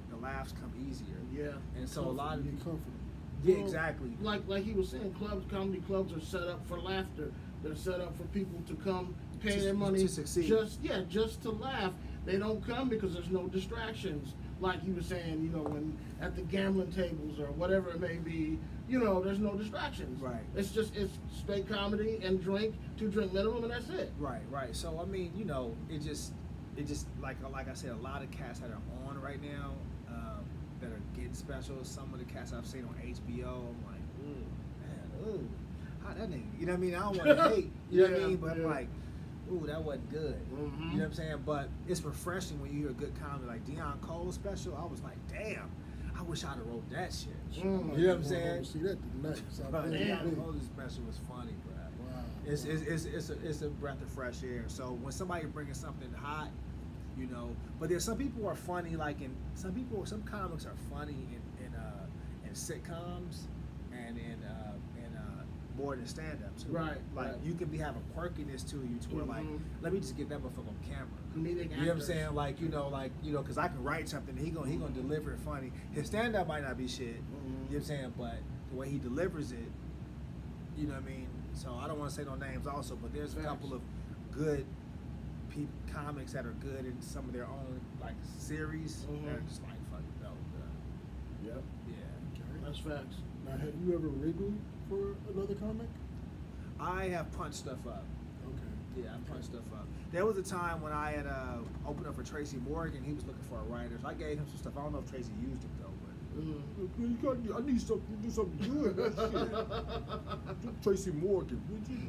the laughs come easier. Yeah. And so a lot of Get comfortable. yeah, Well, exactly. Like he was saying, comedy clubs are set up for laughter. They're set up for people to come pay To- their money to succeed. just to laugh. They don't come because there's no distractions. Like he was saying, you know, when at the gambling tables or whatever it may be, you know, there's no distractions. Right. It's straight comedy and drink, 2 drink minimum, and that's it. Right. So I mean, you know, it just like I said, a lot of cats that are on right now that are getting specials. Some of the cats I've seen on HBO, I'm like, man, how that nigga? You know what I mean? I don't want to hate, you know what I Yeah, mean? But I'm yeah. like, ooh, that wasn't good. Mhm. You know what I'm saying? But it's refreshing when you hear a good comedy like Deion Cole special. I was like, damn, I wish I'd have wrote that shit. Mm. You know what I'm I'm saying? gonna see that tonight. So Bro, I'm Damn. big. Deion Cole's special was funny, bro. Wow. It's a breath of fresh air. So when somebody bringing something hot, you know, but there's some people who are funny, like some comics are funny in sitcoms and in more than stand-ups. Right, Like right. you can have a quirkiness to you to where like, Mhm. let me just get that motherfucker on camera. Comedic You know what I'm actors. saying? Like, you know, because I can write something, he gonna deliver it funny. His stand-up might not be shit. You know what I'm saying? But the way he delivers it, you know what I mean? So I don't want to say no names also, but there's a Facts. couple of good comics that are good in some of their own like series that are Mhm. just like Yep. Yeah. Okay. That's facts. Now, have you ever written for another comic? I have punched stuff up. Okay. Yeah, I punched stuff up. There was a time when I had opened up for Tracy Morgan. He was looking for a writer, so I gave him some stuff. I don't know if Tracy used it though, but I need something to do something good. Shit. Tracy Morgan, would you?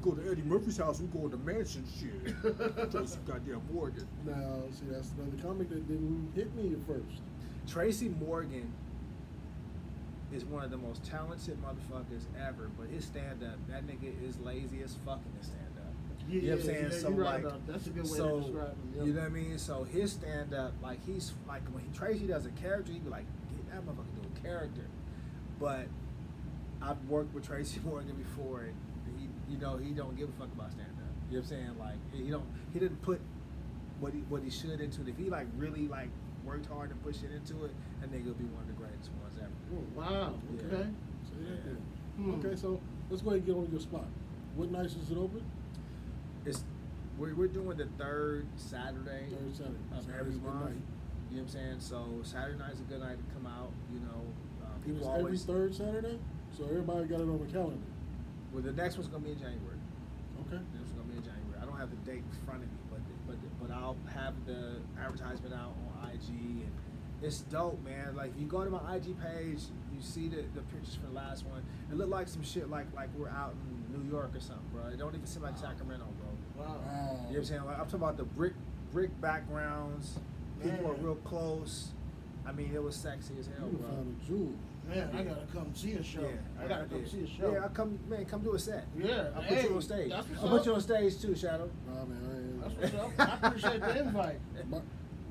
Go to Eddie Murphy's house. We go to the mansion. Shit. Tracy goddamn Morgan. Now, see, that's another comic that didn't hit me at first. Tracy Morgan is one of the most talented motherfuckers ever, but his stand-up, that nigga is lazy as fuck in his stand-up. Yeah, You know what I'm saying? yeah, So you're right like, about that. That's a good way so, to describe him. Yep. You know what I mean? So his stand-up, like he's like when Tracy does a character, he be like, that motherfucker do a character. But I've worked with Tracy Morgan before, and he don't give a fuck about stand-up. You know what I'm saying? Like he didn't put what he should into it. If he like really like worked hard and pushed it into it, that nigga would be one of the greatest ones ever. Oh, wow. Yeah. Okay. So, yeah. Hmm. Okay, so let's go ahead and get on your spot. What nights is it open? We're doing the third Saturday Third Saturday. of Saturday's every a good month. night. You know what I'm saying? So Saturday night's a good night to come out. You know, It people was always. every third Saturday, so everybody got it on the calendar. Well, the next one's gonna be in January. Okay. The next one's gonna be in January. I don't have the date in front of me, but I'll have the advertisement out on IG, and it's dope, man. Like if you go to my IG page, you see the pictures from the last one. It looked like some shit like we're out in New York or something, bro. It don't even seem like Sacramento, bro. Wow. Wow. You know what I'm saying? Like, I'm talking about the brick backgrounds. People are Man. real close. I mean, it was sexy as hell, You bro. found a jewel. Man, I gotta come see a show. Yeah, I gotta come yeah. see a show. Yeah, come do a set. Yeah, I'll put hey, you on stage. that's what's I'll put up. you on stage too, Shadow. Nah, man, That's what's up. I appreciate the invite.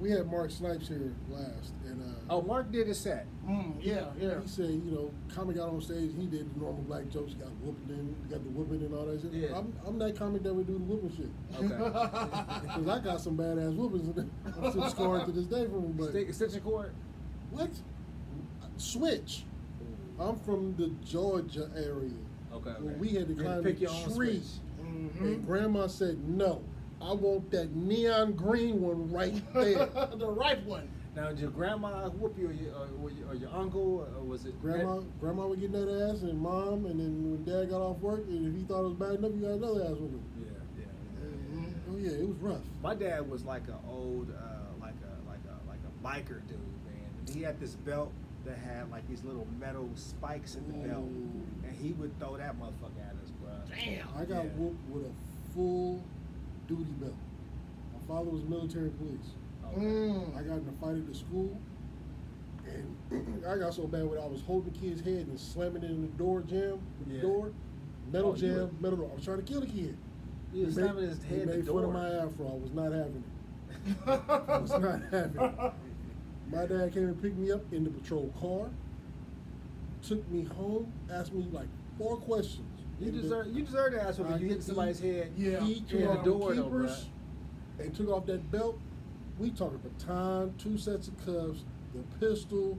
We had Mark Snipes here last, and Oh, Mark did a set. Yeah, yeah. he said, you know, comic got on stage, he did the normal black jokes, got the whooping and all that shit. Yeah. I'm that comic that would do the whooping shit. Okay. Because I got some badass whoopings, and I'm still scarred to this day from them. But Extension cord. what? Switch. I'm from the Georgia area. Okay. Where we had to You climb pick the your own tree. switch. And Grandma said, no, I want that neon green one right there. The right one. Now, did your grandma whoop you, or your uncle, or was it Grandma would get that ass, and Mom, and then when Dad got off work, and if he thought it was bad enough, you got another ass with him. Yeah. Oh yeah, it was rough. My dad was like an old, like a biker dude, man. And he had this belt that had like these little metal spikes in the belt, Ooh. and he would throw that motherfucker at us, bro. Damn. I got Yeah. whooped with a full duty belt. My father was military police. Okay. I got in a fight at the school, and I got so bad with it, I was holding the kid's head and slamming it in the door jam, Yeah. metal Oh, you jam, were- metal door. I was trying to kill the kid. He was slamming his He head in the made fun door. of my afro. I was not having it. I was not having it. My dad came and picked me up in the patrol car, took me home, asked me like 4 questions. You And deserve to ask when you hit somebody's head. Yeah. He took in the off door, the though, bruh. keepers and took off that belt. We talking baton, 2 sets of cuffs, the pistol,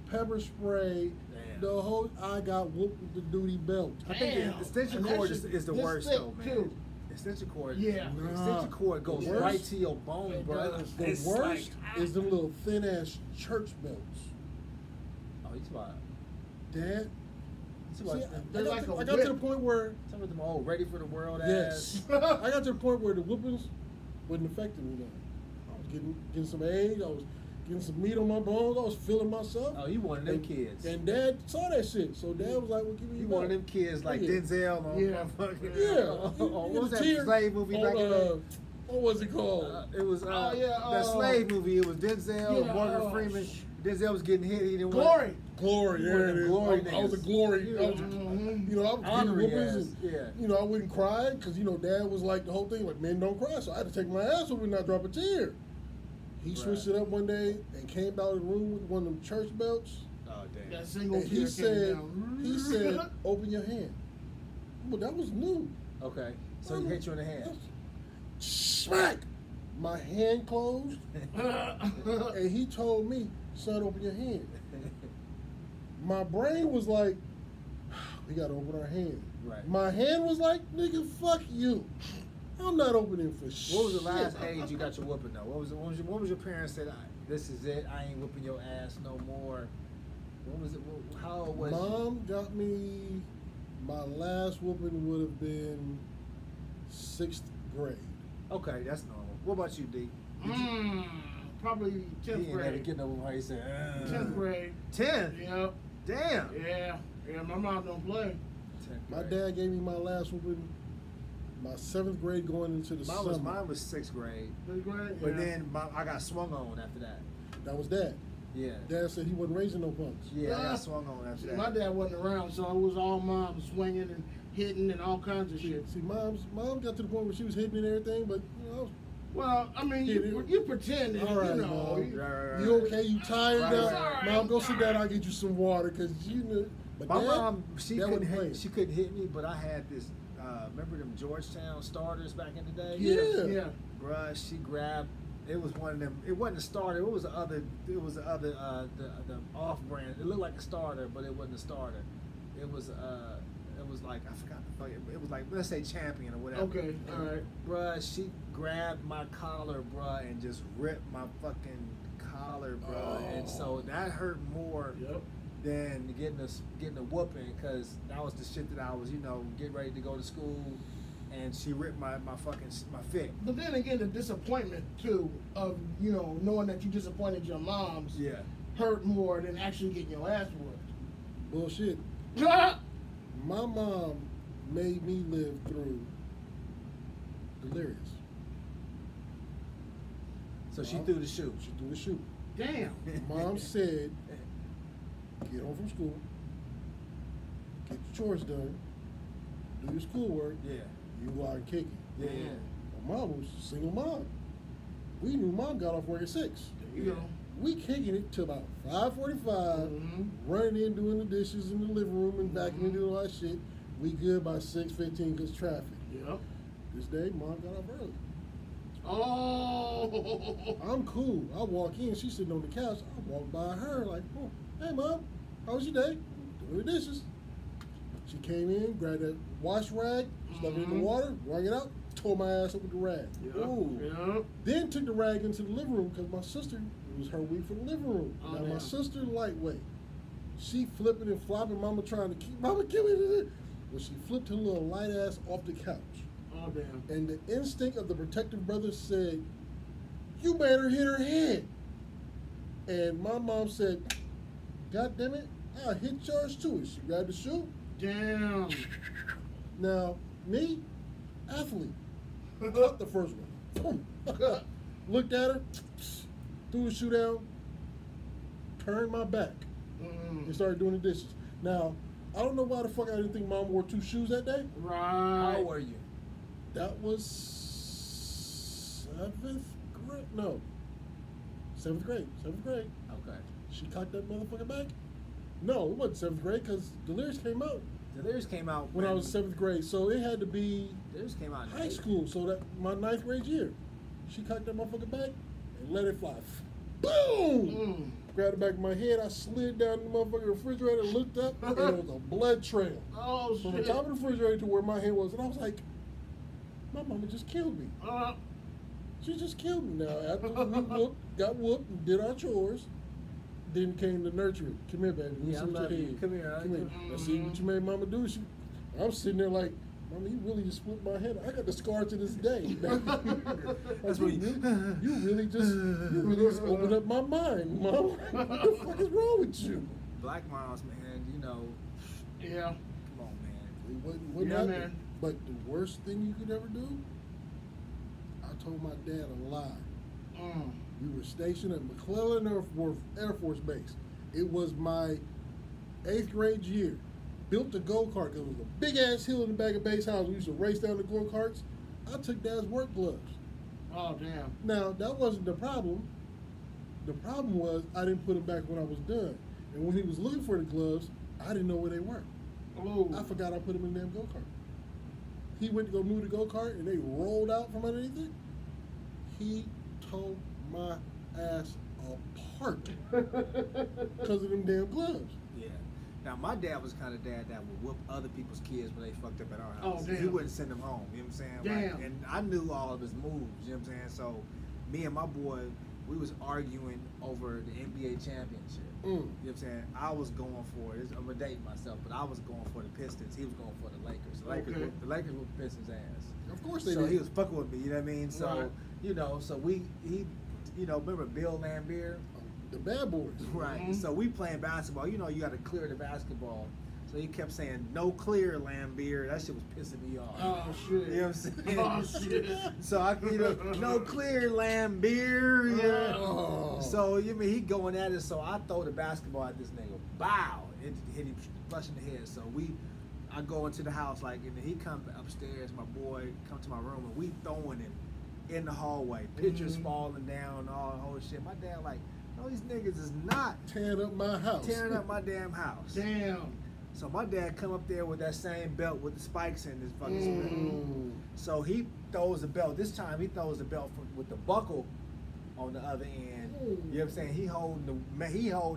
pepper spray, Damn. the whole. I got whooped with the duty belt. I think Damn. the extension And that cord shit is the this worst thick, though, man. too. Extension cord. Yeah. The Nah. extension cord goes The worst- right to your bone, It bro. does. The It's worst like, is them little thin ass church belts. oh, he's about. Dad, He's see, about. They're like a I got to the whip. point where Some of them old, ready for the world yes, ass. I got to the point where the whoopings wasn't affecting me now. I was getting some age. I was getting some meat on my bones. I was feeling myself. Oh, you one of them And- kids. And Dad saw that shit, so Dad was like, "Well, give me You your one of belt." them kids like Yeah. Denzel on Yeah. motherfucking. Yeah. What was that Tear slave movie on, back in the what was it called? It was Oh, yeah, that slave movie. It was Denzel, yeah, Morgan oh, Freeman. sh- Denzel was getting hit. He didn't Glory. Glory, You there one it of them is. glory I was a niggas. glory. You I was, Mhm. you know, I was getting Honorary whoopings, ass, and yeah. you know, I wouldn't cry because you know, Dad was like the whole thing, like men don't cry, so I had to take my ass over and not drop a tear. He switched Right. it up one day and came out of the room with one of them church belts, Oh damn. That single and tear he came said, down. "Open your hand." Well, that was new. Okay. So he hit you in the hand. Smack. My hand closed, and he told me, "Son, open your hand." My brain was like, "We gotta open our hand." Right. My hand was like, "Nigga, fuck you. I'm not opening for shit." What was the last age you got your whooping though? What was your parents said? this is it. I ain't whooping your ass no more. What was it? How old was Mom got me. My last whooping would have been 6th grade. you? Okay, that's normal. What about you, D? Probably 10th He ain't had to grade. get no how you say. 10th grade. 10. Yeah. Damn. Yeah. Yeah. My mom don't play. 10th My grade. dad gave me my last whooping. My 7th grade going into the summer. Mine was 6th grade. 5th grade. But yeah. then I got swung on after that. That was Dad. Yeah. Dad said he wasn't raising no punks. Yeah, I Ah. got swung on after See, that. my dad wasn't around, so it was all mom swinging and hitting and all kinds of shit. See, mom got to the point where she was hitting and everything, but you know, Well, I mean, you pretended, all right, you know. Mom. Right. You okay? You tired Right, now? right. Mom, go sit down. I'll get you some water because you know. But My Dad, mom, she Dad couldn't wasn't hit, she couldn't hit me, but I had this. Remember them Georgetown starters back in the day? Yeah. Yeah. Bruh, she grabbed. It was one of them. It wasn't a starter. It was the other. It was the other. The off brand. It looked like a starter, but it wasn't a starter. It was. It was like I forgot the fuck. It was like, let's say Champion or whatever. Okay, all right. Bruh, she grabbed my collar, bruh, and just ripped my fucking collar, bruh, and so that hurt more Yep. than getting a whooping, because that was the shit that I was, getting ready to go to school, and she ripped my fit. But then again, the disappointment too of knowing that you disappointed your moms Yeah. hurt more than actually getting your ass Bullshit. whooped. My mom made me live through Delirious. So she Mom, threw the shoe. She threw the shoe. Damn. Mom said, get home from school, get your chores done, do your schoolwork, Yeah. you go out and kick it. Yeah. My mom was a single mom. We knew Mom got off work at 6. There you go. We kicking it till about 5:45, Mhm. running in, doing the dishes in the living room and vacuuming, doing all that shit. We good by 6:15 because traffic. Yep. This day, Mom got off early. Oh. I'm cool. I walk in, she's sitting on the couch. I walk by her like, oh, hey, Mom, how was your day? Doing the dishes. She came in, grabbed that wash rag, stuck it in the water, wrung it out, tore my ass up with the rag. Yep. Ooh. Yep. Then took the rag into the living room because my sister, it was her week for the living room. Oh, Now, my damn. sister, lightweight. She flipping and flopping, Mama trying to keep, Mama, give me this. Well, she flipped her little light ass off the couch. Oh damn. And the instinct of the protective brother said, you made her hit her head. And my mom said, God damn it, I'll hit yours too. And she grabbed the shoe. Damn. Now, me, athlete, caught the first one. Boom. Looked at her, threw the shoe down, turned my back, and started doing the dishes. Now, I don't know why the fuck I didn't think Mom wore 2 shoes that day. Right. How were you? That was 7th grade. No, 7th grade. 7th grade. Okay. She cocked that motherfucker back. No, it wasn't 7th grade because Delirious came out Delirious came out when I was 7th grade. So it had to be Delirious came out in high eighth. school. So that my 9th grade year, she cocked that motherfucker back and let it fly. Boom! Grabbed the back of my head. I slid down the motherfucking refrigerator, looked up, and it was a blood trail Oh from shit. the top of the refrigerator to where my head was, and I was like, my mama just killed me. She just killed me. Now after we got whooped, and did our chores, then came the nurturing. Come here, baby. Yeah, I Let me see what love your you. head. Come here. Come here. Let's see what you made Mama do. I'm sitting there like, Mama, you really just split my head. I got the scar to this day. That's you, what you really just opened up my mind, Mom. What the fuck is wrong with you? Black moms, man, Yeah. come on, man. It wasn't Yeah, happening. man. But the worst thing you could ever do, I told my dad a lie. We were stationed at McClellan Air Force Base. It was my 8th grade year. Built a go-kart because it was a big-ass hill in the back of base house. We used to race down the go-karts. I took Dad's work gloves. Oh damn. Now, that wasn't the problem. The problem was I didn't put them back when I was done. And when he was looking for the gloves, I didn't know where they were. Oh. I forgot I put them in the damn go-kart. He went to go move the go-kart and they rolled out from underneath it. He tore my ass apart because of them damn gloves. Yeah. Now, my dad was the kind of dad that would whoop other people's kids when they fucked up at our Oh, house. damn. He wouldn't send them home, you know what I'm saying? Damn. Like, and I knew all of his moves, you know what I'm saying? So, me and my boy we was arguing over the NBA championship. Mm. You know what I'm saying? I was going for it. I'm dating myself, but I was going for the Pistons. He was going for the Lakers. Okay. The Lakers whooped the Pistons' ass. Of course they So did. he was fucking with me. You know what I mean? So Right. you know, so remember Bill Laimbeer? The bad boys. Right. Mhm. So we playing basketball. You know, you got to clear the basketball. So he kept saying, "No clear, Lambeer." That shit was pissing me off. Oh shit. You know what I'm saying? Oh shit. So I, no clear, Lambeer. Yeah. Oh. So you mean he going at it? So I throw the basketball at this nigga. Bow! It hit him flush in the head. So I go into the house like, and then he come upstairs. My boy come to my room, and we throwing him in the hallway. Pictures Mhm. falling down, all the whole shit. My dad like, no, these niggas is not Tearing up my house. tearing up my damn house. Damn. So my dad come up there with that same belt with the spikes in his fucking spit. Mm. So he throws the belt. This time he throws the belt with the buckle on the other end. You know what I'm saying? He holding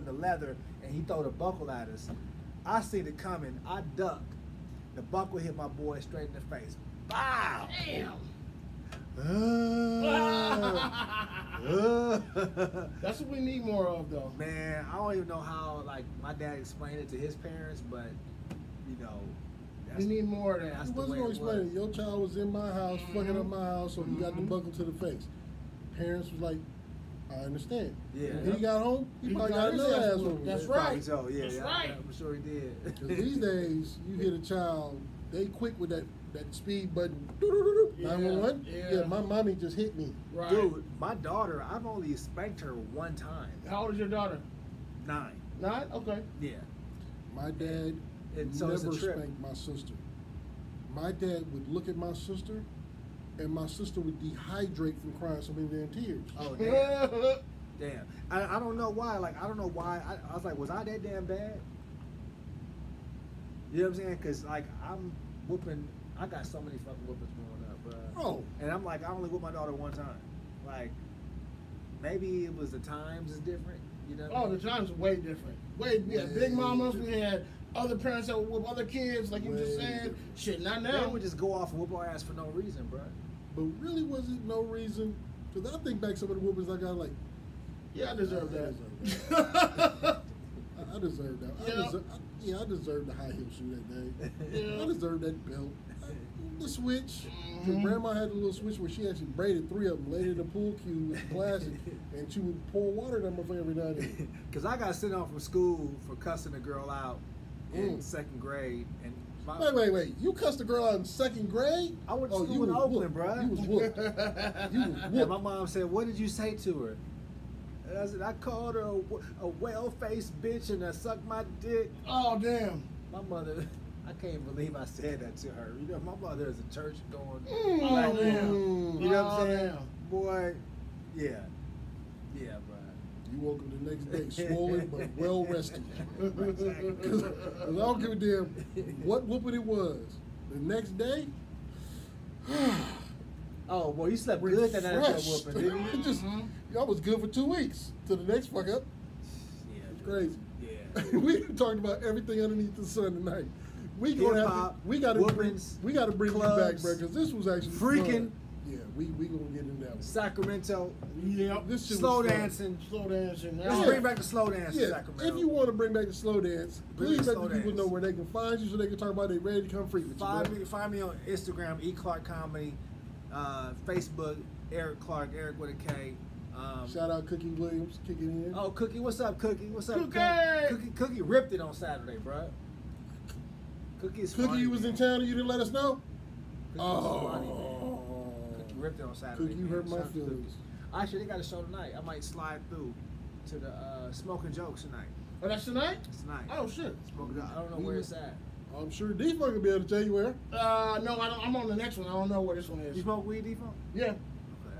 the leather and he throw the buckle at us. I seen it coming. I duck. The buckle hit my boy straight in the face. Bow! Damn. That's what we need more of, though. Man, I don't even know how like my dad explained it to his parents, but you know, We need more of that. That's He the wasn't way gonna it explain was. it. Your child was in my house, fucking up my house, so he got the Mhm. buckle to the face. Parents was like, I understand. Yeah. When he got home, he probably got his another ass ass whooped. whooping. That's Probably right. So yeah, That's yeah, right. I'm sure he did. 'Cause these days, you hit a child, they quick with that speed button. Doo-doo-doo-doo. Yeah, 911. yeah. Yeah, my mommy just hit me. Right. Dude, my daughter, I've only spanked her one time. How old is your daughter? 9. 9? Okay. Yeah. My dad And so it's a never trip. spanked my sister. My dad would look at my sister, and my sister would dehydrate from crying so many damn tears. Oh damn. Damn. I don't know why. Like I don't know why. I was like, was I that damn bad? You know what I'm saying? Cause like I'm whooping. I got so many fucking whoopings growing up, bro. Oh. And I'm like, I only whooped my daughter one time. Like maybe it was the times is different. You know? What I Oh, mean? the times are way different. We had big mamas. We had other parents that would whoop other kids, like you were just Way saying. different. Shit, not They now. would just go off and whoop our ass for no reason, bro. But really, was it no reason? Because I think back some of the whoopings I got, like, Yeah, I deserve I that. I deserve that. Yeah. I deserved the high heel shoe that day. Yeah. I deserved that belt. The switch. 'Cause Mhm. Grandma had a little switch where she actually braided 3 of them, laid it in the pool cue with plastic, and she would pour water in them for every now and then. Cause I got sent home from school for cussing a girl out in Mm. 2nd grade, and my, Wait. You cussed a girl out in 2nd grade? I went to Oh, school you in was Oakland, whooped. bruh. You was whooped. You was and whooped. my mom said, "What did you say to her?" And I said, "I called her a well-faced bitch and I sucked my dick." Oh, damn. My mother, I can't believe I said that to her. You know, my mother is a church going. Oh, damn. You know what Oh, I'm saying? damn. Boy, yeah, bro. You woke up the next day swollen but well rested. Because I don't give a damn what whooping it was. The next day, Oh, boy, you slept good that night after that refreshed. whooping, didn't you? Just, I was good for 2 weeks. To the next fuck up. Yeah, It's dude. crazy. Yeah. We talked about everything underneath the sun tonight. We gonna have to, Hip-hop, we gotta bring whoopings, you back, bro, clubs, because this was actually freaking. fun. Yeah, we gonna get in that one. Sacramento, Yep. This shit slow was fun. dancing. Slow dancing. Let's Yeah. bring back the slow dance in Yeah, Sacramento. if you want to bring back the slow dance, Bring please the let slow the people dance. know where they can find you so they can talk about it. Ready to come free with you. bro. Find me on Instagram, E Clark Comedy, Facebook, Eric Clark, Eric with a K. Shout out Cookie Williams kicking in. Oh, Cookie, what's up, Cookie? What's up, Cookie? Cookie ripped it on Saturday, bro. Cookie is Cookie, funny, you was man. in town and you didn't let us know? Cookie was funny, man. Cookie ripped it on Saturday. Cookie, you man. hurt my Shout out to Cookie. feelings. Actually, they got a show tonight. I might slide through to the Smoking Jokes tonight. Oh, that's tonight? It's tonight. Oh, shit. Smoking Jokes. I don't know where it's at. I'm sure D-Funk will be able to tell you where. No, I don't. I'm on the next one. I don't know where this one is. You smoke weed, Defo? Yeah. Okay,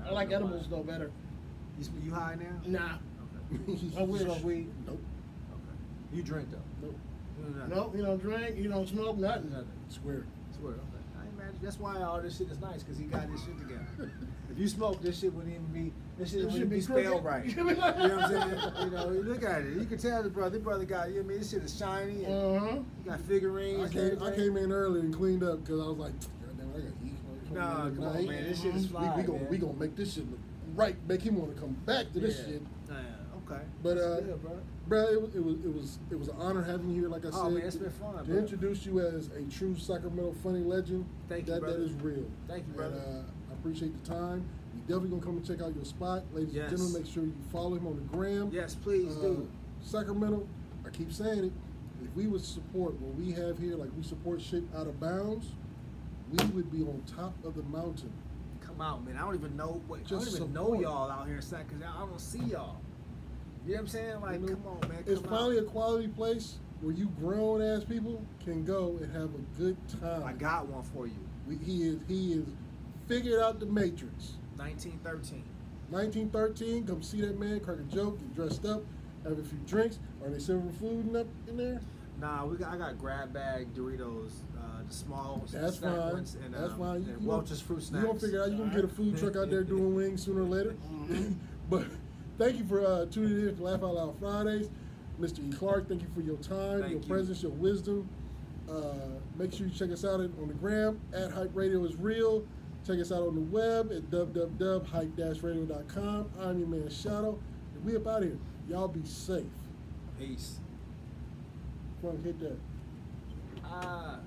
I like don't know edibles, why. though, better. You high now? Nah. Okay. Oh, weird. You smoke weed? Nope. Okay. You drink though? Nope. You do nothing? Nope, you don't drink, you don't smoke, nothing. Nothing. Swear. Swear. Okay. I imagine that's why all this shit is nice because he got this shit together. If you smoke, this shit wouldn't even be. This shit It wouldn't should be be spelled crooked. right. You know what I'm saying? You know, you look at it. You can tell the brother. The brother got. You know what I mean? This shit is shiny. And Uh-huh. you got figurines. I came in early and cleaned up because I was like, God damn, I got heat. Nah, come on, Tonight. man. This shit is fly. We gonna make this shit look right make him want to come back to this shit. Yeah, okay. But That's good, bro. bro, it was an honor having you here. Like I said, Oh, man, it's been fun, to bro. introduce you as a true Sacramento funny legend. Thank you, that brother. is real. Thank you, brother. And, I appreciate the time. We definitely gonna come and check out your spot, ladies Yes. and gentlemen. Make sure you follow him on the gram. Yes, please do. Sacramento, I keep saying it. If we would support what we have here, like we support shit out of bounds, we would be on top of the mountain. Come out, man. I don't even know what. I Just don't even know support. y'all out here, Sac, because I don't see y'all. You know what I'm saying? Like, You know, come on, man. It's come finally out. a quality place where you grown ass people can go and have a good time. I got one for you. He is figured out the matrix. 1913. 1913, come see that man, crack a joke, get dressed up, have a few drinks. Are they serving food in there? Nah, I got grab bag Doritos, the small That's snack fine. ones, and, That's fine. and You Welch's fruit snacks. You gonna figure out. You gonna get a food truck out there doing wings sooner or later. But thank you for tuning in to Laugh Out Loud Fridays, Mr. E. Clark. Thank you for your time, Thank your you. presence, your wisdom. Make sure you check us out on the gram at Hype Radio is Real. Check us out on the web at www.hype-radio.com. I'm your man Shadow, and we up out here. Y'all be safe. Peace. Come on, hit that. Ah.